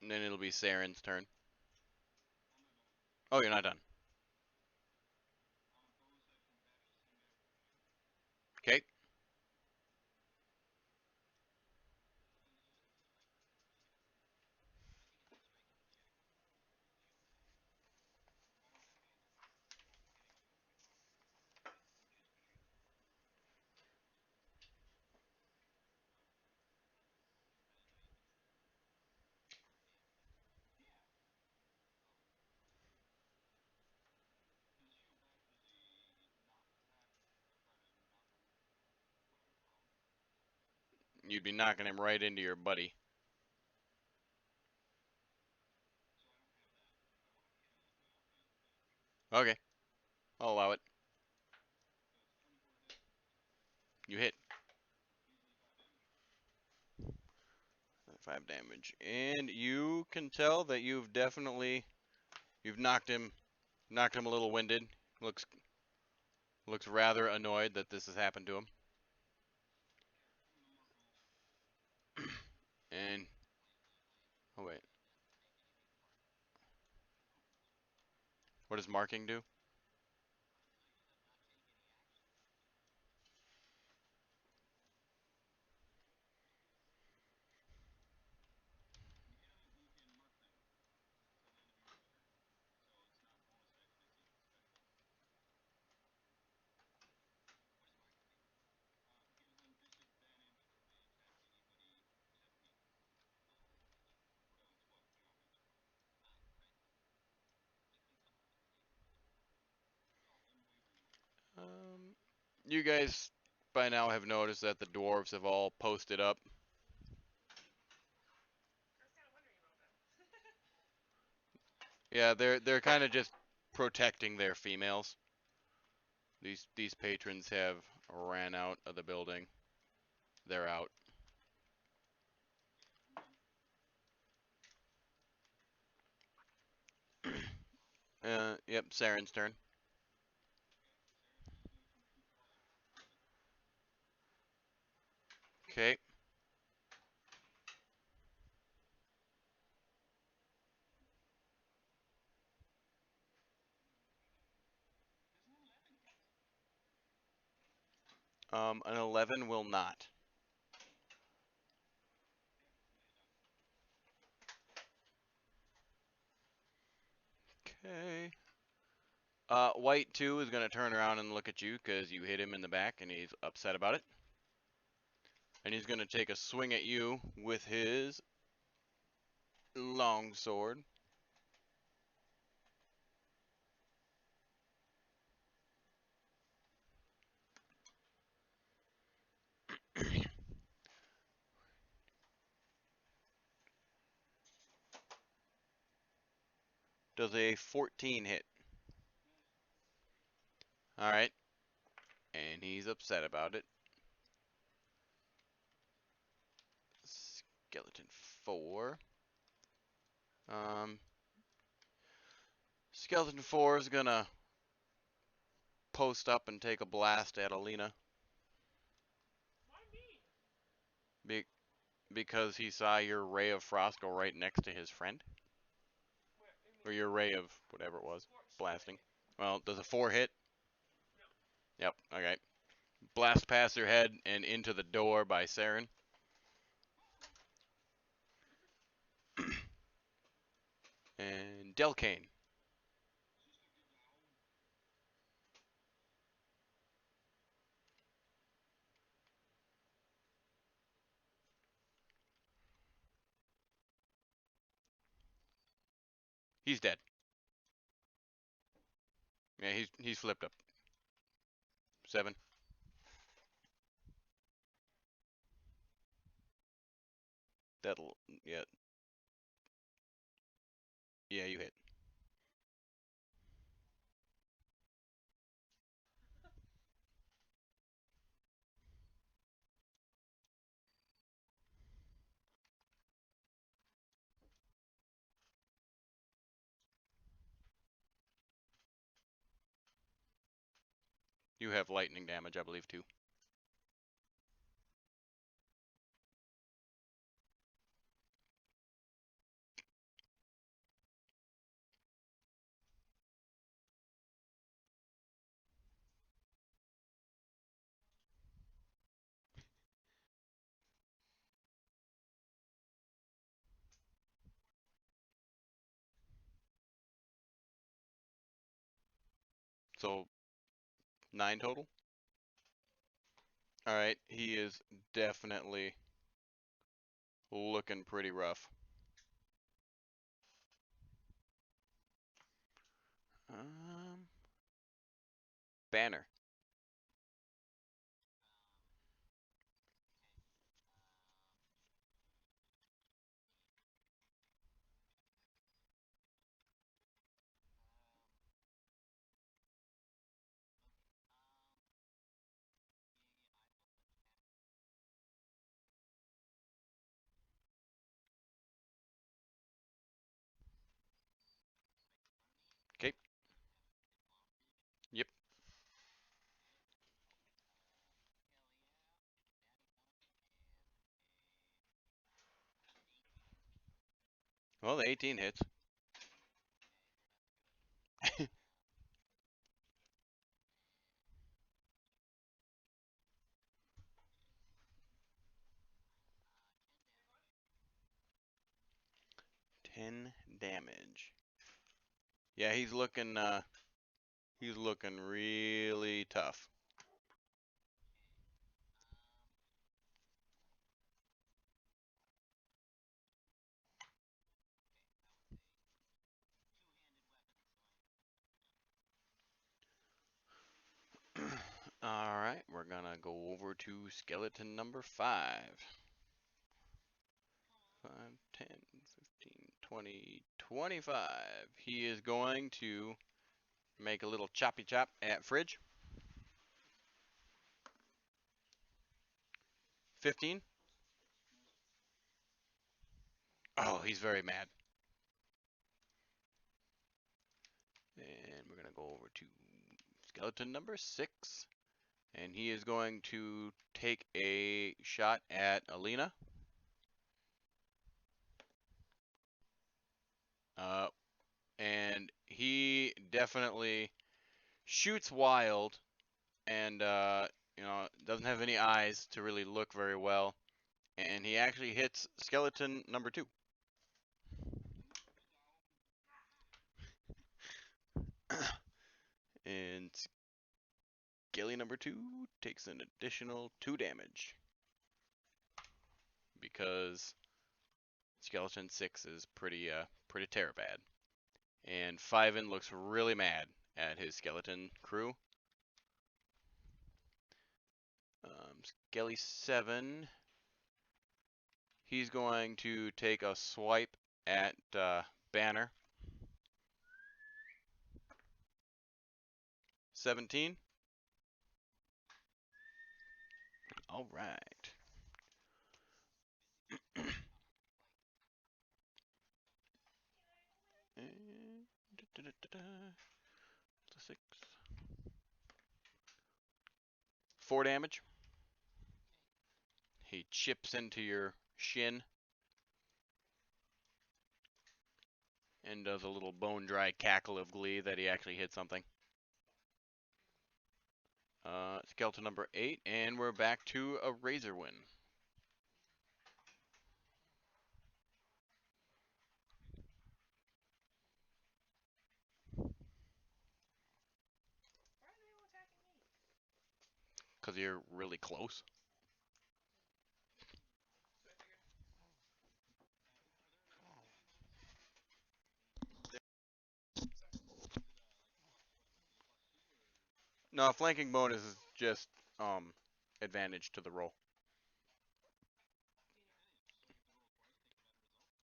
And then it'll be Saren's turn. Oh, you're not done. Okay. You'd be knocking him right into your buddy. Okay. I'll allow it. You hit. 5 damage. And you can tell that you've knocked him a little winded. Looks rather annoyed that this has happened to him. And oh wait. What does marking do? You guys by now have noticed that the dwarves have all posted up. Yeah, they're kind of just protecting their females. These patrons have ran out of the building. They're out. Yep, Saren's turn. Okay. An 11 will not. Okay. White 2 is going to turn around and look at you because you hit him in the back and he's upset about it. And he's going to take a swing at you with his long sword. Does a 14 hit? Alright. And he's upset about it. Skeleton 4. Skeleton 4 is gonna post up and take a blast at Alina. Because he saw your ray of frost go right next to his friend. Or your ray of whatever it was, blasting. Well, does a 4 hit? Yep, okay. Blast past their head and into the door by Saren. And Delcane. He's dead. Yeah, he's flipped up. 7. That'll, yeah. Yeah, you hit. You have lightning damage, I believe, too. So, 9 total? Alright, he is definitely looking pretty rough. Banner. Okay. Yep. Well, the 18 hits. Ten damage. Yeah, he's looking really tough. Alright, we're gonna go over to skeleton number 5. 5, 10, 15, 20, 25. He is going to make a little choppy chop at Fridge. 15. Oh, he's very mad. And we're going to go over to skeleton number 6. And he is going to take a shot at Alina. And he definitely shoots wild and, doesn't have any eyes to really look very well. And he actually hits skeleton number 2. And Skelly number 2 takes an additional 2 damage. Because skeleton 6 is pretty terribad. And Fiven looks really mad at his skeleton crew. Skelly 7. He's going to take a swipe at Banner. 17. All right. And 6. 4 damage. He chips into your shin and does a little bone dry cackle of glee that he actually hit something. Skeleton number 8, and we're back to a razor win. Because you're really close. No, flanking bonus is just advantage to the roll.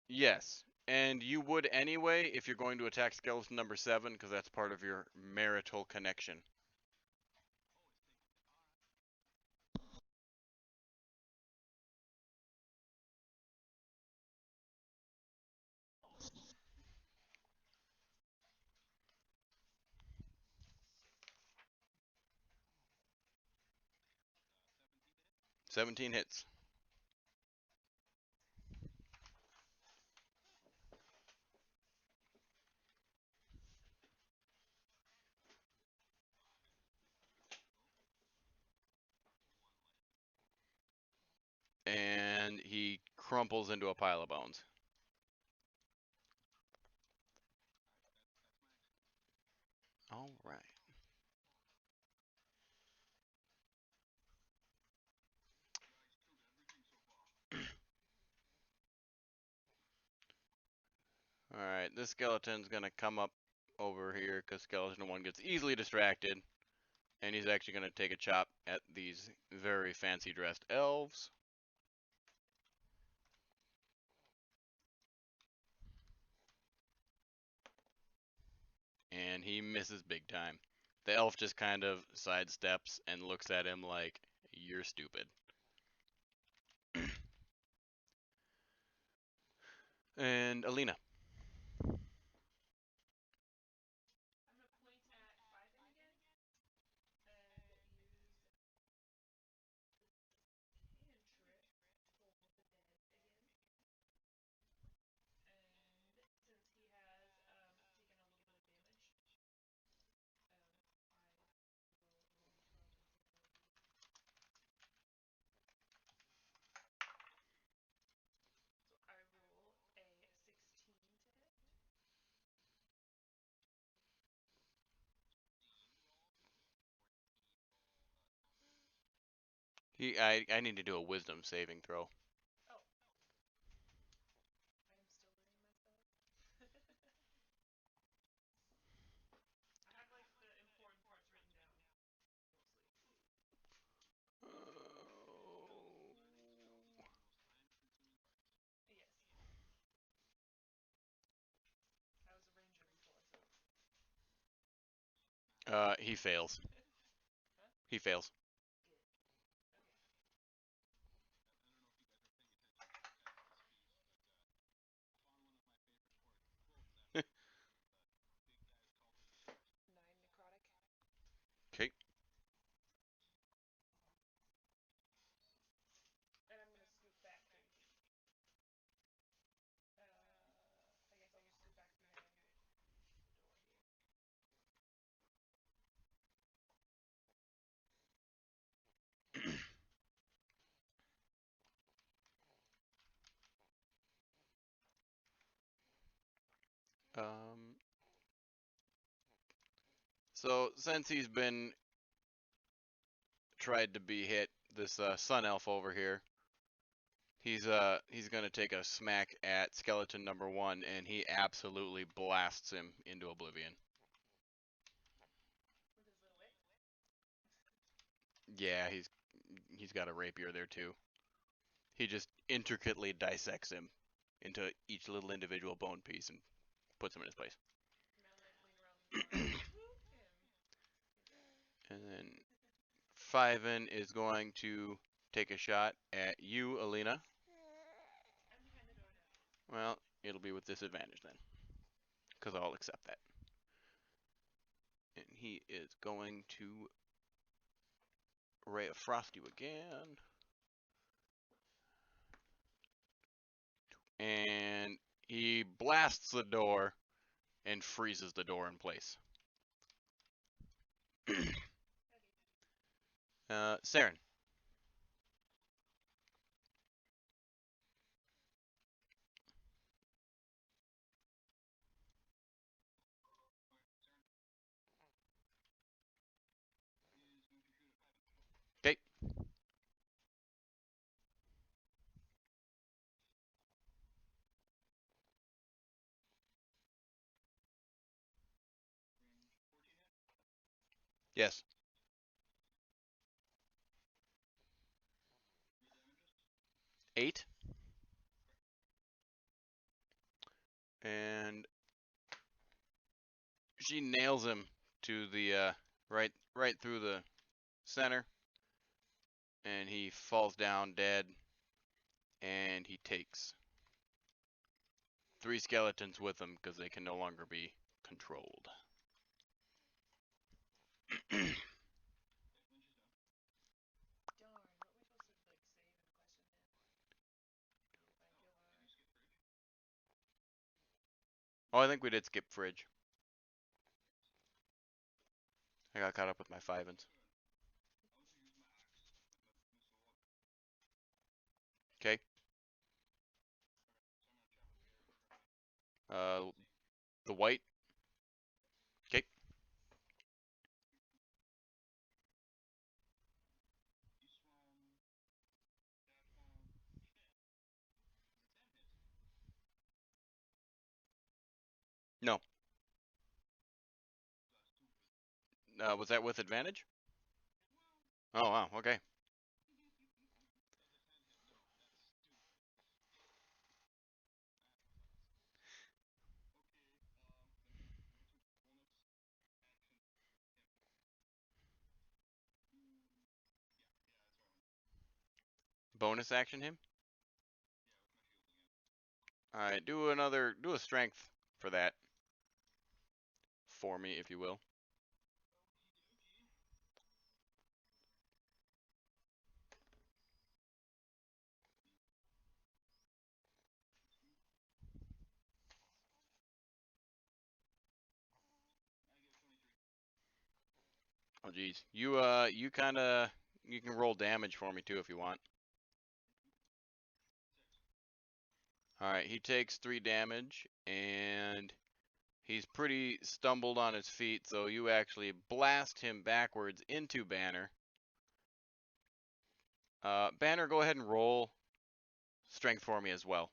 Yes, and you would anyway if you're going to attack skeleton number 7, because that's part of your marital connection. Seventeen hits. And he crumples into a pile of bones. All right. All right, this skeleton's gonna come up over here because skeleton 1 gets easily distracted, and he's actually gonna take a chop at these very fancy dressed elves. And he misses big time. The elf just kind of sidesteps and looks at him like, you're stupid. And Alina. I need to do a wisdom saving throw. He fails. He fails. Okay. Um. So since he's been tried to be hit, this sun elf over here, he's gonna take a smack at skeleton number 1, and he absolutely blasts him into oblivion. Yeah, he's got a rapier there too. He just intricately dissects him into each little individual bone piece and puts him in his place. And then Fiven is going to take a shot at you, Alina. Well, it'll be with disadvantage then, because I'll accept that. And he is going to Ray of Frost you again. And he blasts the door and freezes the door in place. Saren. Okay. Yes. 8. And she nails him to the right through the center, and he falls down dead, and he takes 3 skeletons with him because they can no longer be controlled. Oh, I think we did skip fridge. I got caught up with my Fivens. Okay. The white. Okay. No. Was that with advantage? Oh, wow. Okay. Bonus action him? Alright, do a strength for that. For me, if you will. Oh, geez. You can roll damage for me too if you want. Alright, he takes 3 damage, and he's pretty stumbled on his feet, so you actually blast him backwards into Banner. Banner, go ahead and roll strength for me as well.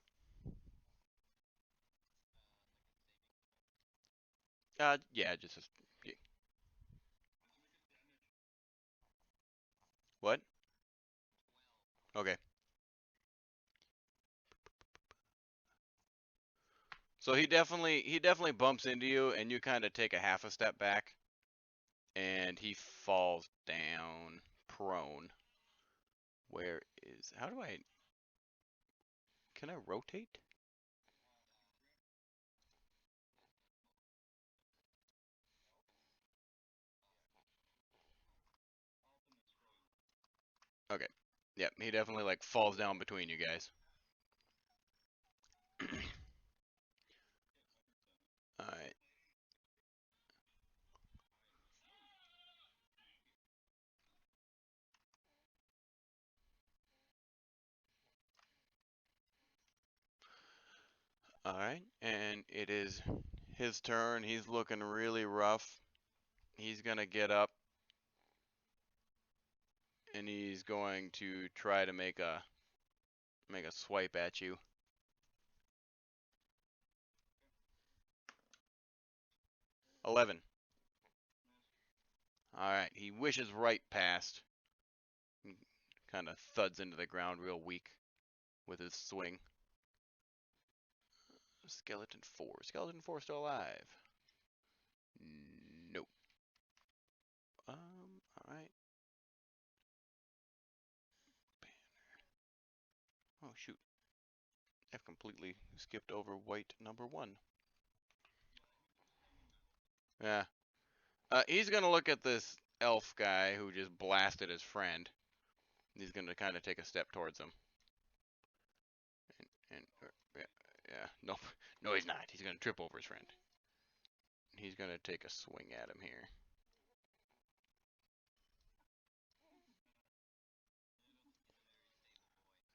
Yeah, yeah. What? Okay. So he definitely bumps into you, and you kind of take a half a step back, and he falls down prone. Where is... How do I... Can I rotate? Okay. Yep, he definitely like falls down between you guys. Alright. Alright, and it is his turn. He's looking really rough. He's gonna get up and he's going to try to make a swipe at you. $11. Alright, he wishes right past. Kind of thuds into the ground real weak with his swing. Skeleton 4. Skeleton 4 still alive. Nope. Alright. Oh, shoot. I've completely skipped over white number 1. Yeah. He's gonna look at this elf guy who just blasted his friend. He's gonna kind of take a step towards him. Yeah. Nope. No, he's not. He's gonna trip over his friend. He's gonna take a swing at him here.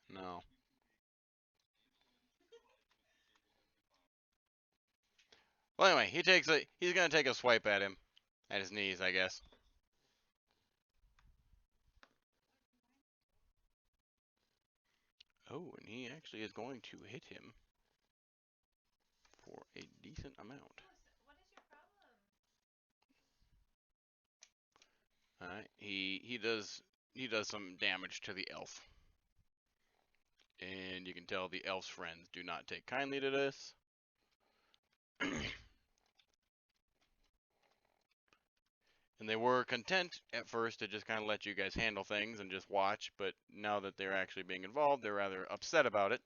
No. Well, anyway, he's gonna take a swipe at him, at his knees, I guess. Oh, and he actually is going to hit him for a decent amount. Alright, he does some damage to the elf. And you can tell the elf's friends do not take kindly to this. And they were content at first to just kind of let you guys handle things and just watch, but now that they're actually being involved, they're rather upset about it.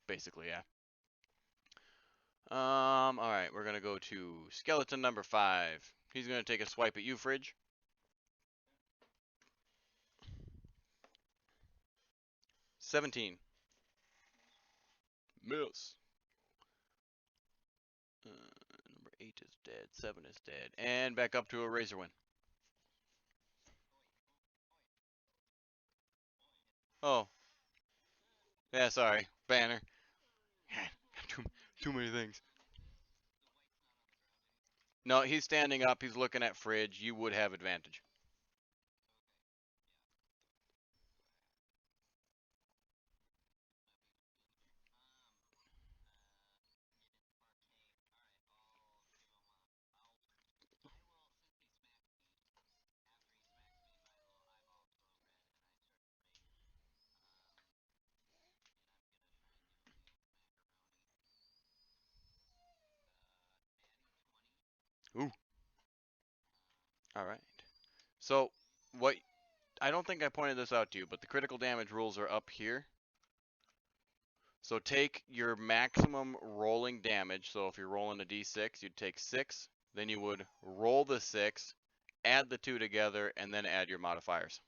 Basically, yeah. Alright, we're gonna go to skeleton number 5. He's gonna take a swipe at you, Fridge. 17. Miss. Number 8 is dead. 7 is dead. And back up to a razor win. Oh. Yeah, sorry. Banner. Too many things. No, he's standing up. He's looking at Fridge. You would have advantage. Ooh. Alright. So, what... I don't think I pointed this out to you, but the critical damage rules are up here. So take your maximum rolling damage. So if you're rolling a d6, you'd take 6. Then you would roll the 6, add the 2 together, and then add your modifiers.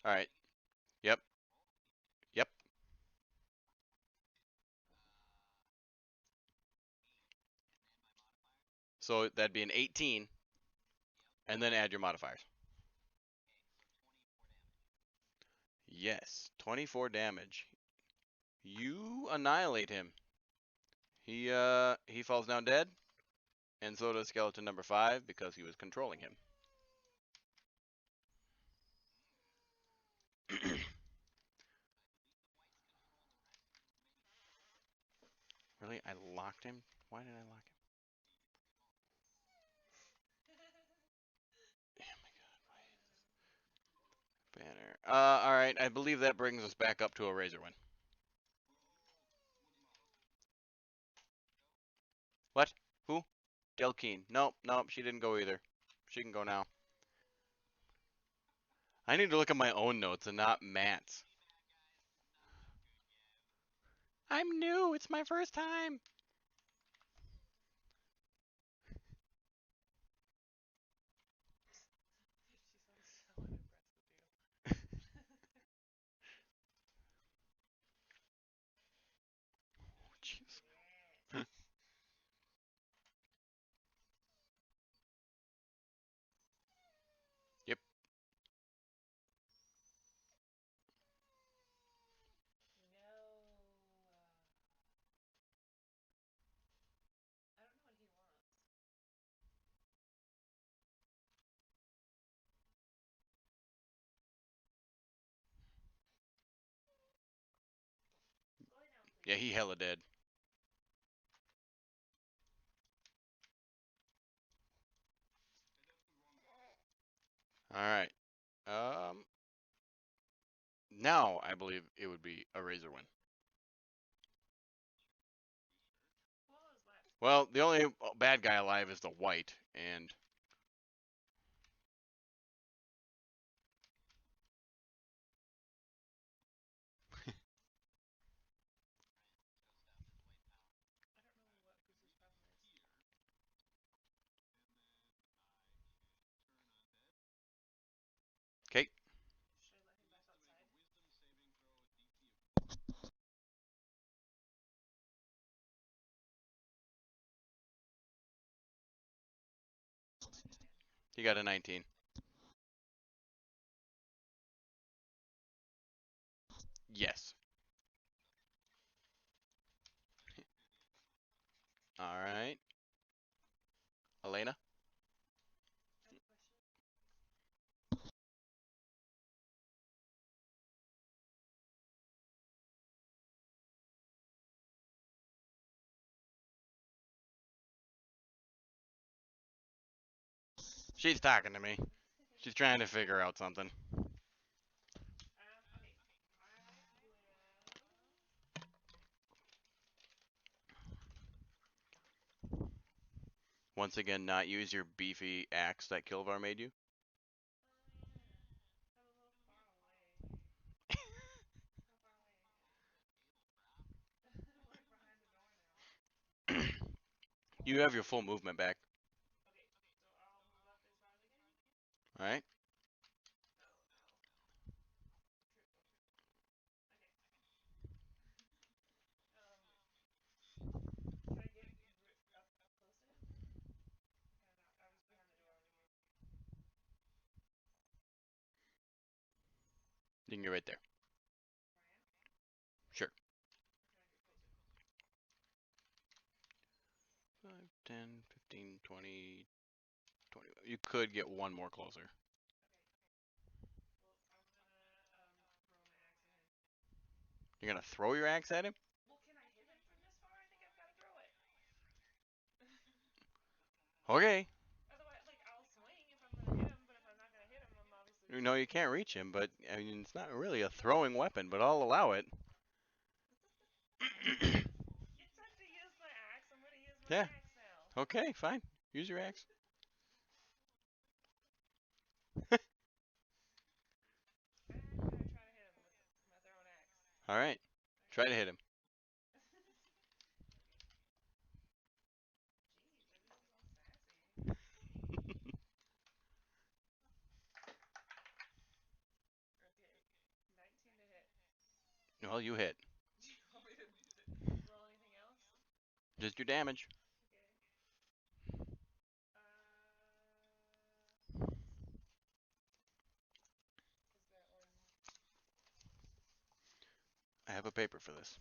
Alright. Yep. Yep. So that'd be an 18. And then add your modifiers. Yes. 24 damage. You annihilate him. He falls down dead. And so does skeleton number 5 because he was controlling him. Really? I locked him? Why did I lock him? Oh my god, All right. I believe that brings us back up to a razor win. What? Who? Delkeen. Nope. Nope. She didn't go either. She can go now. I need to look at my own notes and not Matt's. I'm new. It's my first time. Jeez. Yep. Yeah, he hella dead. All right. Now I believe it would be a razor win. Well, the only bad guy alive is the white, and okay. He got a 19. Yes. All right. Elena. She's talking to me. She's trying to figure out something. Once again, not use your beefy axe that Kilvar made you. You have your full movement back. All right. You can get right there. Sure. 5, 10, 15, 20, 20. You could get one more closer. You're gonna throw your axe at him? Okay. No, you can't reach him, but I mean, it's not really a throwing weapon, but I'll allow it. Yeah. Okay, fine. Use your axe. All right. Try to hit him. Well, you hit. Just your damage. I have a paper for this.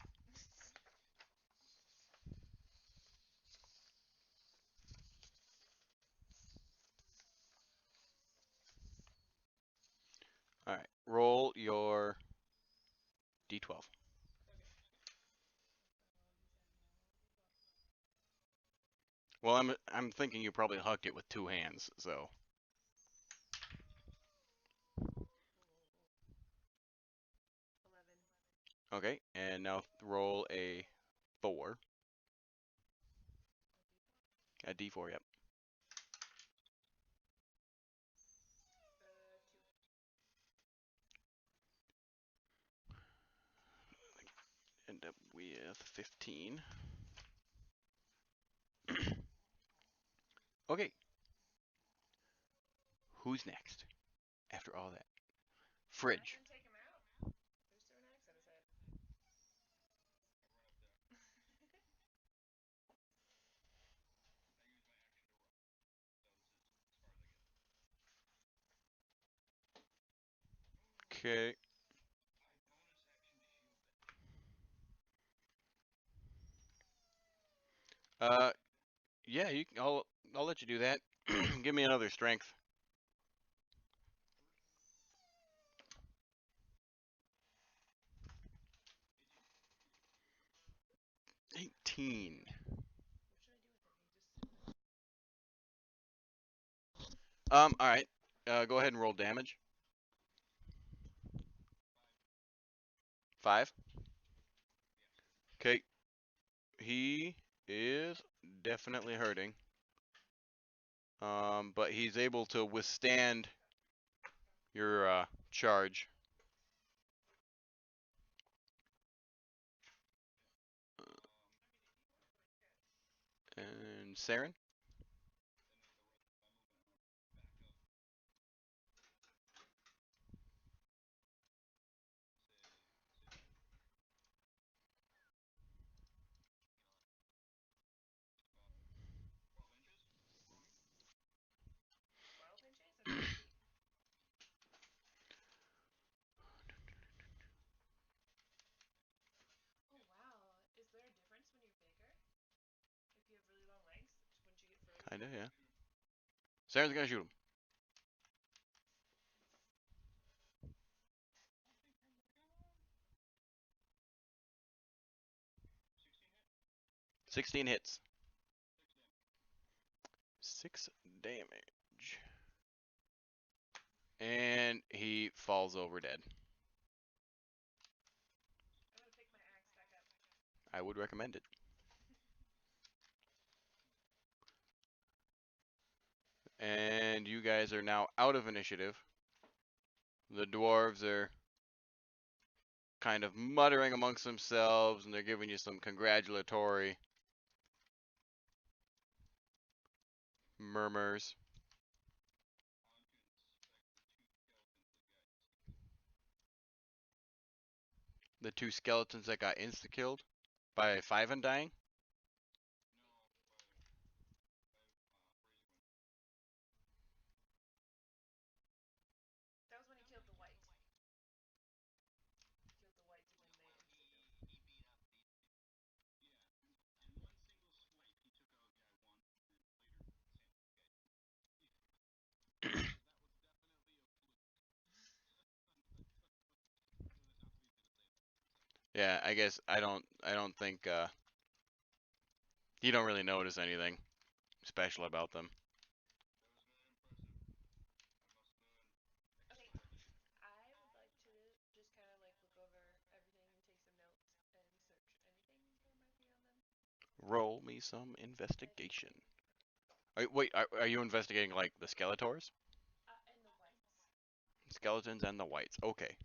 All right. Roll your d12. Well, I'm thinking you probably hucked it with two hands, so Okay, and now roll a 4. A D4, yep. End up with 15. Okay. Who's next? After all that. Fridge. Okay. Yeah, I'll let you do that. Give me another strength. 18. All right. Go ahead and roll damage. 5. Okay. He is definitely hurting. But he's able to withstand your charge. And Saren? Kinda, yeah. Saren's gonna shoot him. 16 hits. 6 damage. And he falls over dead. I would recommend it. And you guys are now out of initiative. The dwarves are kind of muttering amongst themselves, and they're giving you some congratulatory murmurs. The 2 skeletons that got insta-killed by 5 Undying. Yeah, I guess I don't think you don't really notice anything special about them. Roll me some investigation. Wait, are you investigating like the Skeletors? Skeletons and the whites. Okay.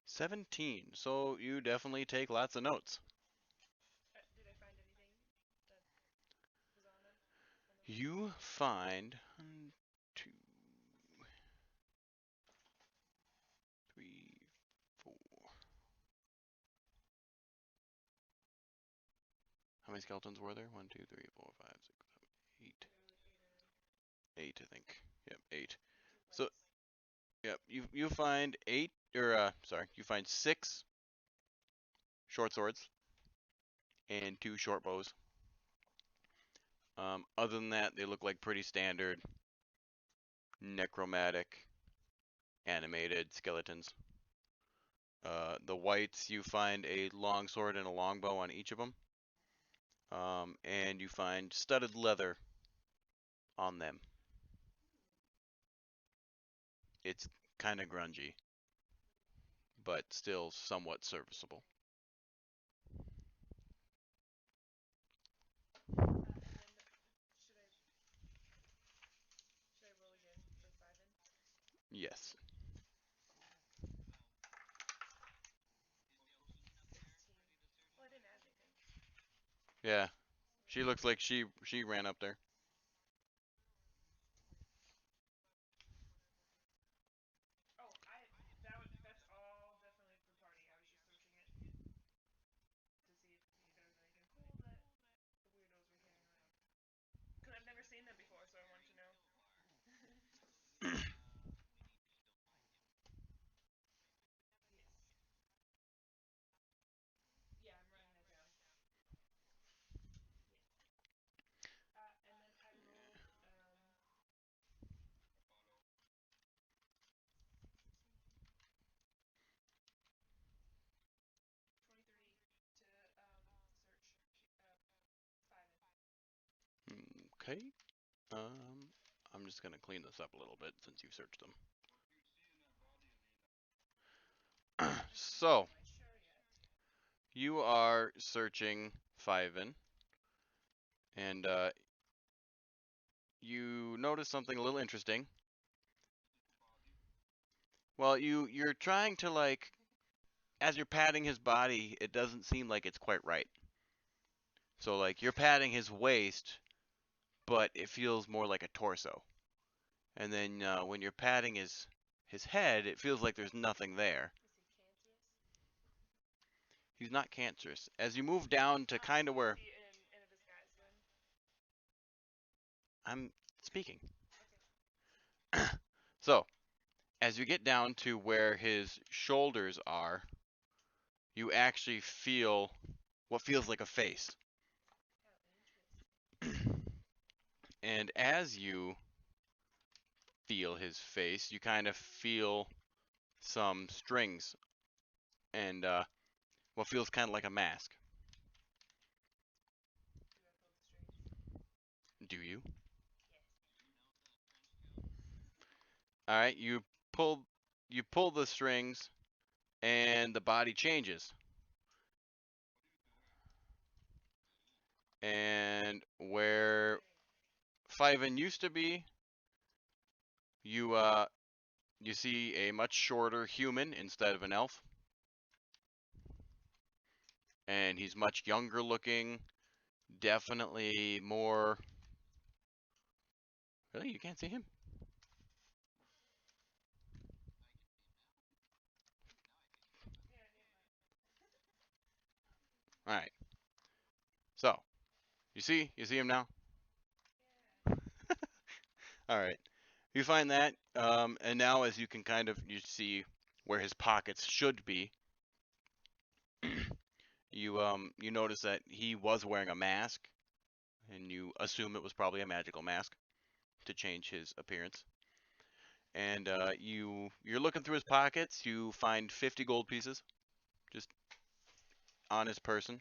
$17. So you definitely take lots of notes. You find 1, 2, 3, 4. How many skeletons were there? 1, 2, 3, 4, 5, 6, 7, 8. 8, I think. Yep, 8. So, yep, you find 8, or sorry, you find 6 short swords and 2 short bows. Other than that, they look like pretty standard necromantic animated skeletons. The whites, you find a longsword and a longbow on each of them. And you find studded leather on them. It's kind of grungy, but still somewhat serviceable. Yes. Yeah. She looks like she ran up there. Okay. I'm just gonna clean this up a little bit since you searched them. So, you are searching Fiven, and you notice something a little interesting. Well, you're trying to, like, as you're patting his body, it doesn't seem like it's quite right. So, like, you're patting his waist, but it feels more like a torso. And then when you're patting his head, it feels like there's nothing there. He's not cancerous. As you move down to kind of where I'm speaking. So, as you get down to where his shoulders are, you actually feel what feels like a face. And as you feel his face, you kind of feel some strings and what feels kind of like a mask. Do you? All right, pull pull the strings and the body changes. And where Fiven used to be, you you see a much shorter human instead of an elf. And he's much younger looking, definitely more. Really? You can't see him? All right. So, you see him now? All right. You find that, and now as you can kind of, you see where his pockets should be. You notice that he was wearing a mask, and you assume it was probably a magical mask to change his appearance. And you're looking through his pockets. You find 50 gold pieces, just on his person.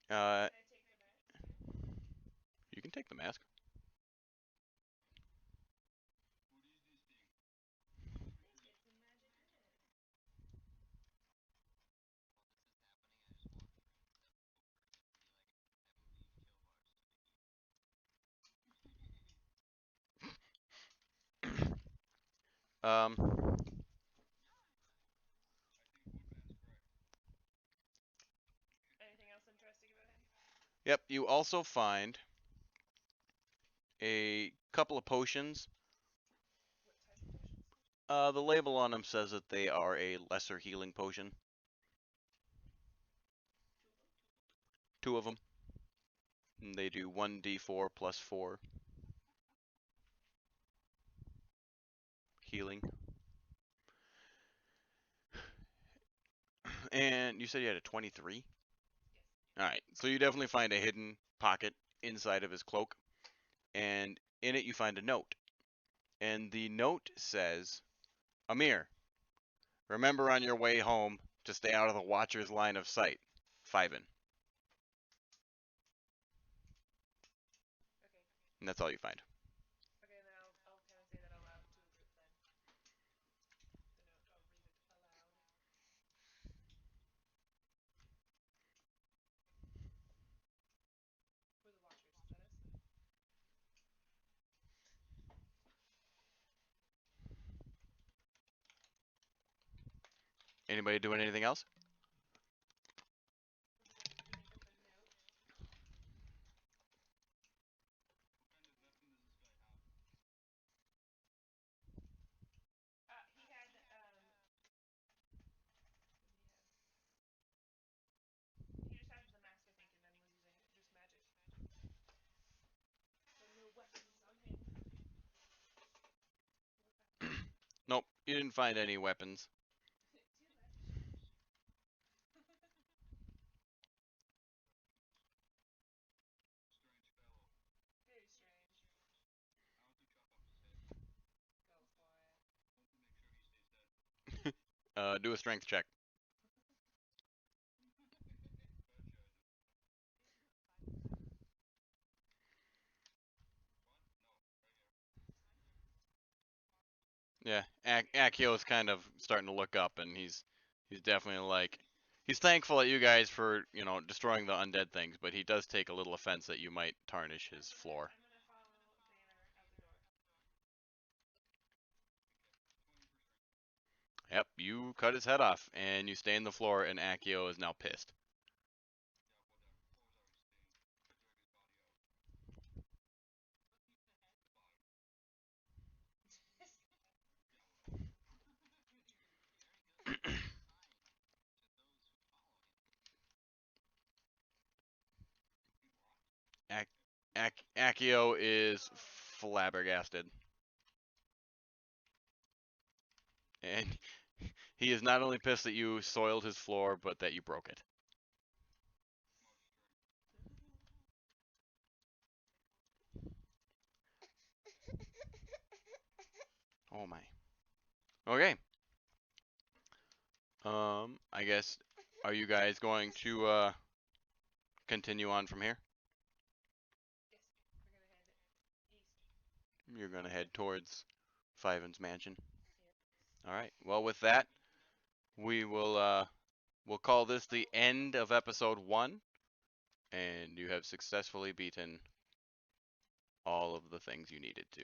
You can take the mask. Um, Yep, you also find a couple of potions. The label on them says that they are a lesser healing potion. 2 of them. And they do 1d4 plus 4 healing. And you said you had a 23? Alright, so you definitely find a hidden pocket inside of his cloak, and in it you find a note. And the note says, Amir, remember on your way home to stay out of the Watcher's line of sight. Fiven. And that's all you find. Okay, then I'll kind of say that aloud to the group then. The note, I'll read it aloud. For the Watchers, is that us? Anybody doing anything else? He had, he just had the mask, I think, and then was using just magic. So no weapons on him. Nope, you didn't find any weapons. Very strange. Go for it. Do a strength check. Yeah, Akio's kind of starting to look up, and he's definitely like, he's thankful at you guys for, you know, destroying the undead things, but he does take a little offense that you might tarnish his floor. I'm gonna follow Banner out the door. Yep, you cut his head off, and you stain the floor, and Akio is now pissed. Akio is flabbergasted. And he is not only pissed that you soiled his floor, but that you broke it. Oh my. Okay. I guess, are you guys going to continue on from here? Yes, we're gonna head east. You're gonna head towards Fiven's mansion. All right. Well, with that, we will we'll call this the end of episode 1, and you have successfully beaten all of the things you needed to.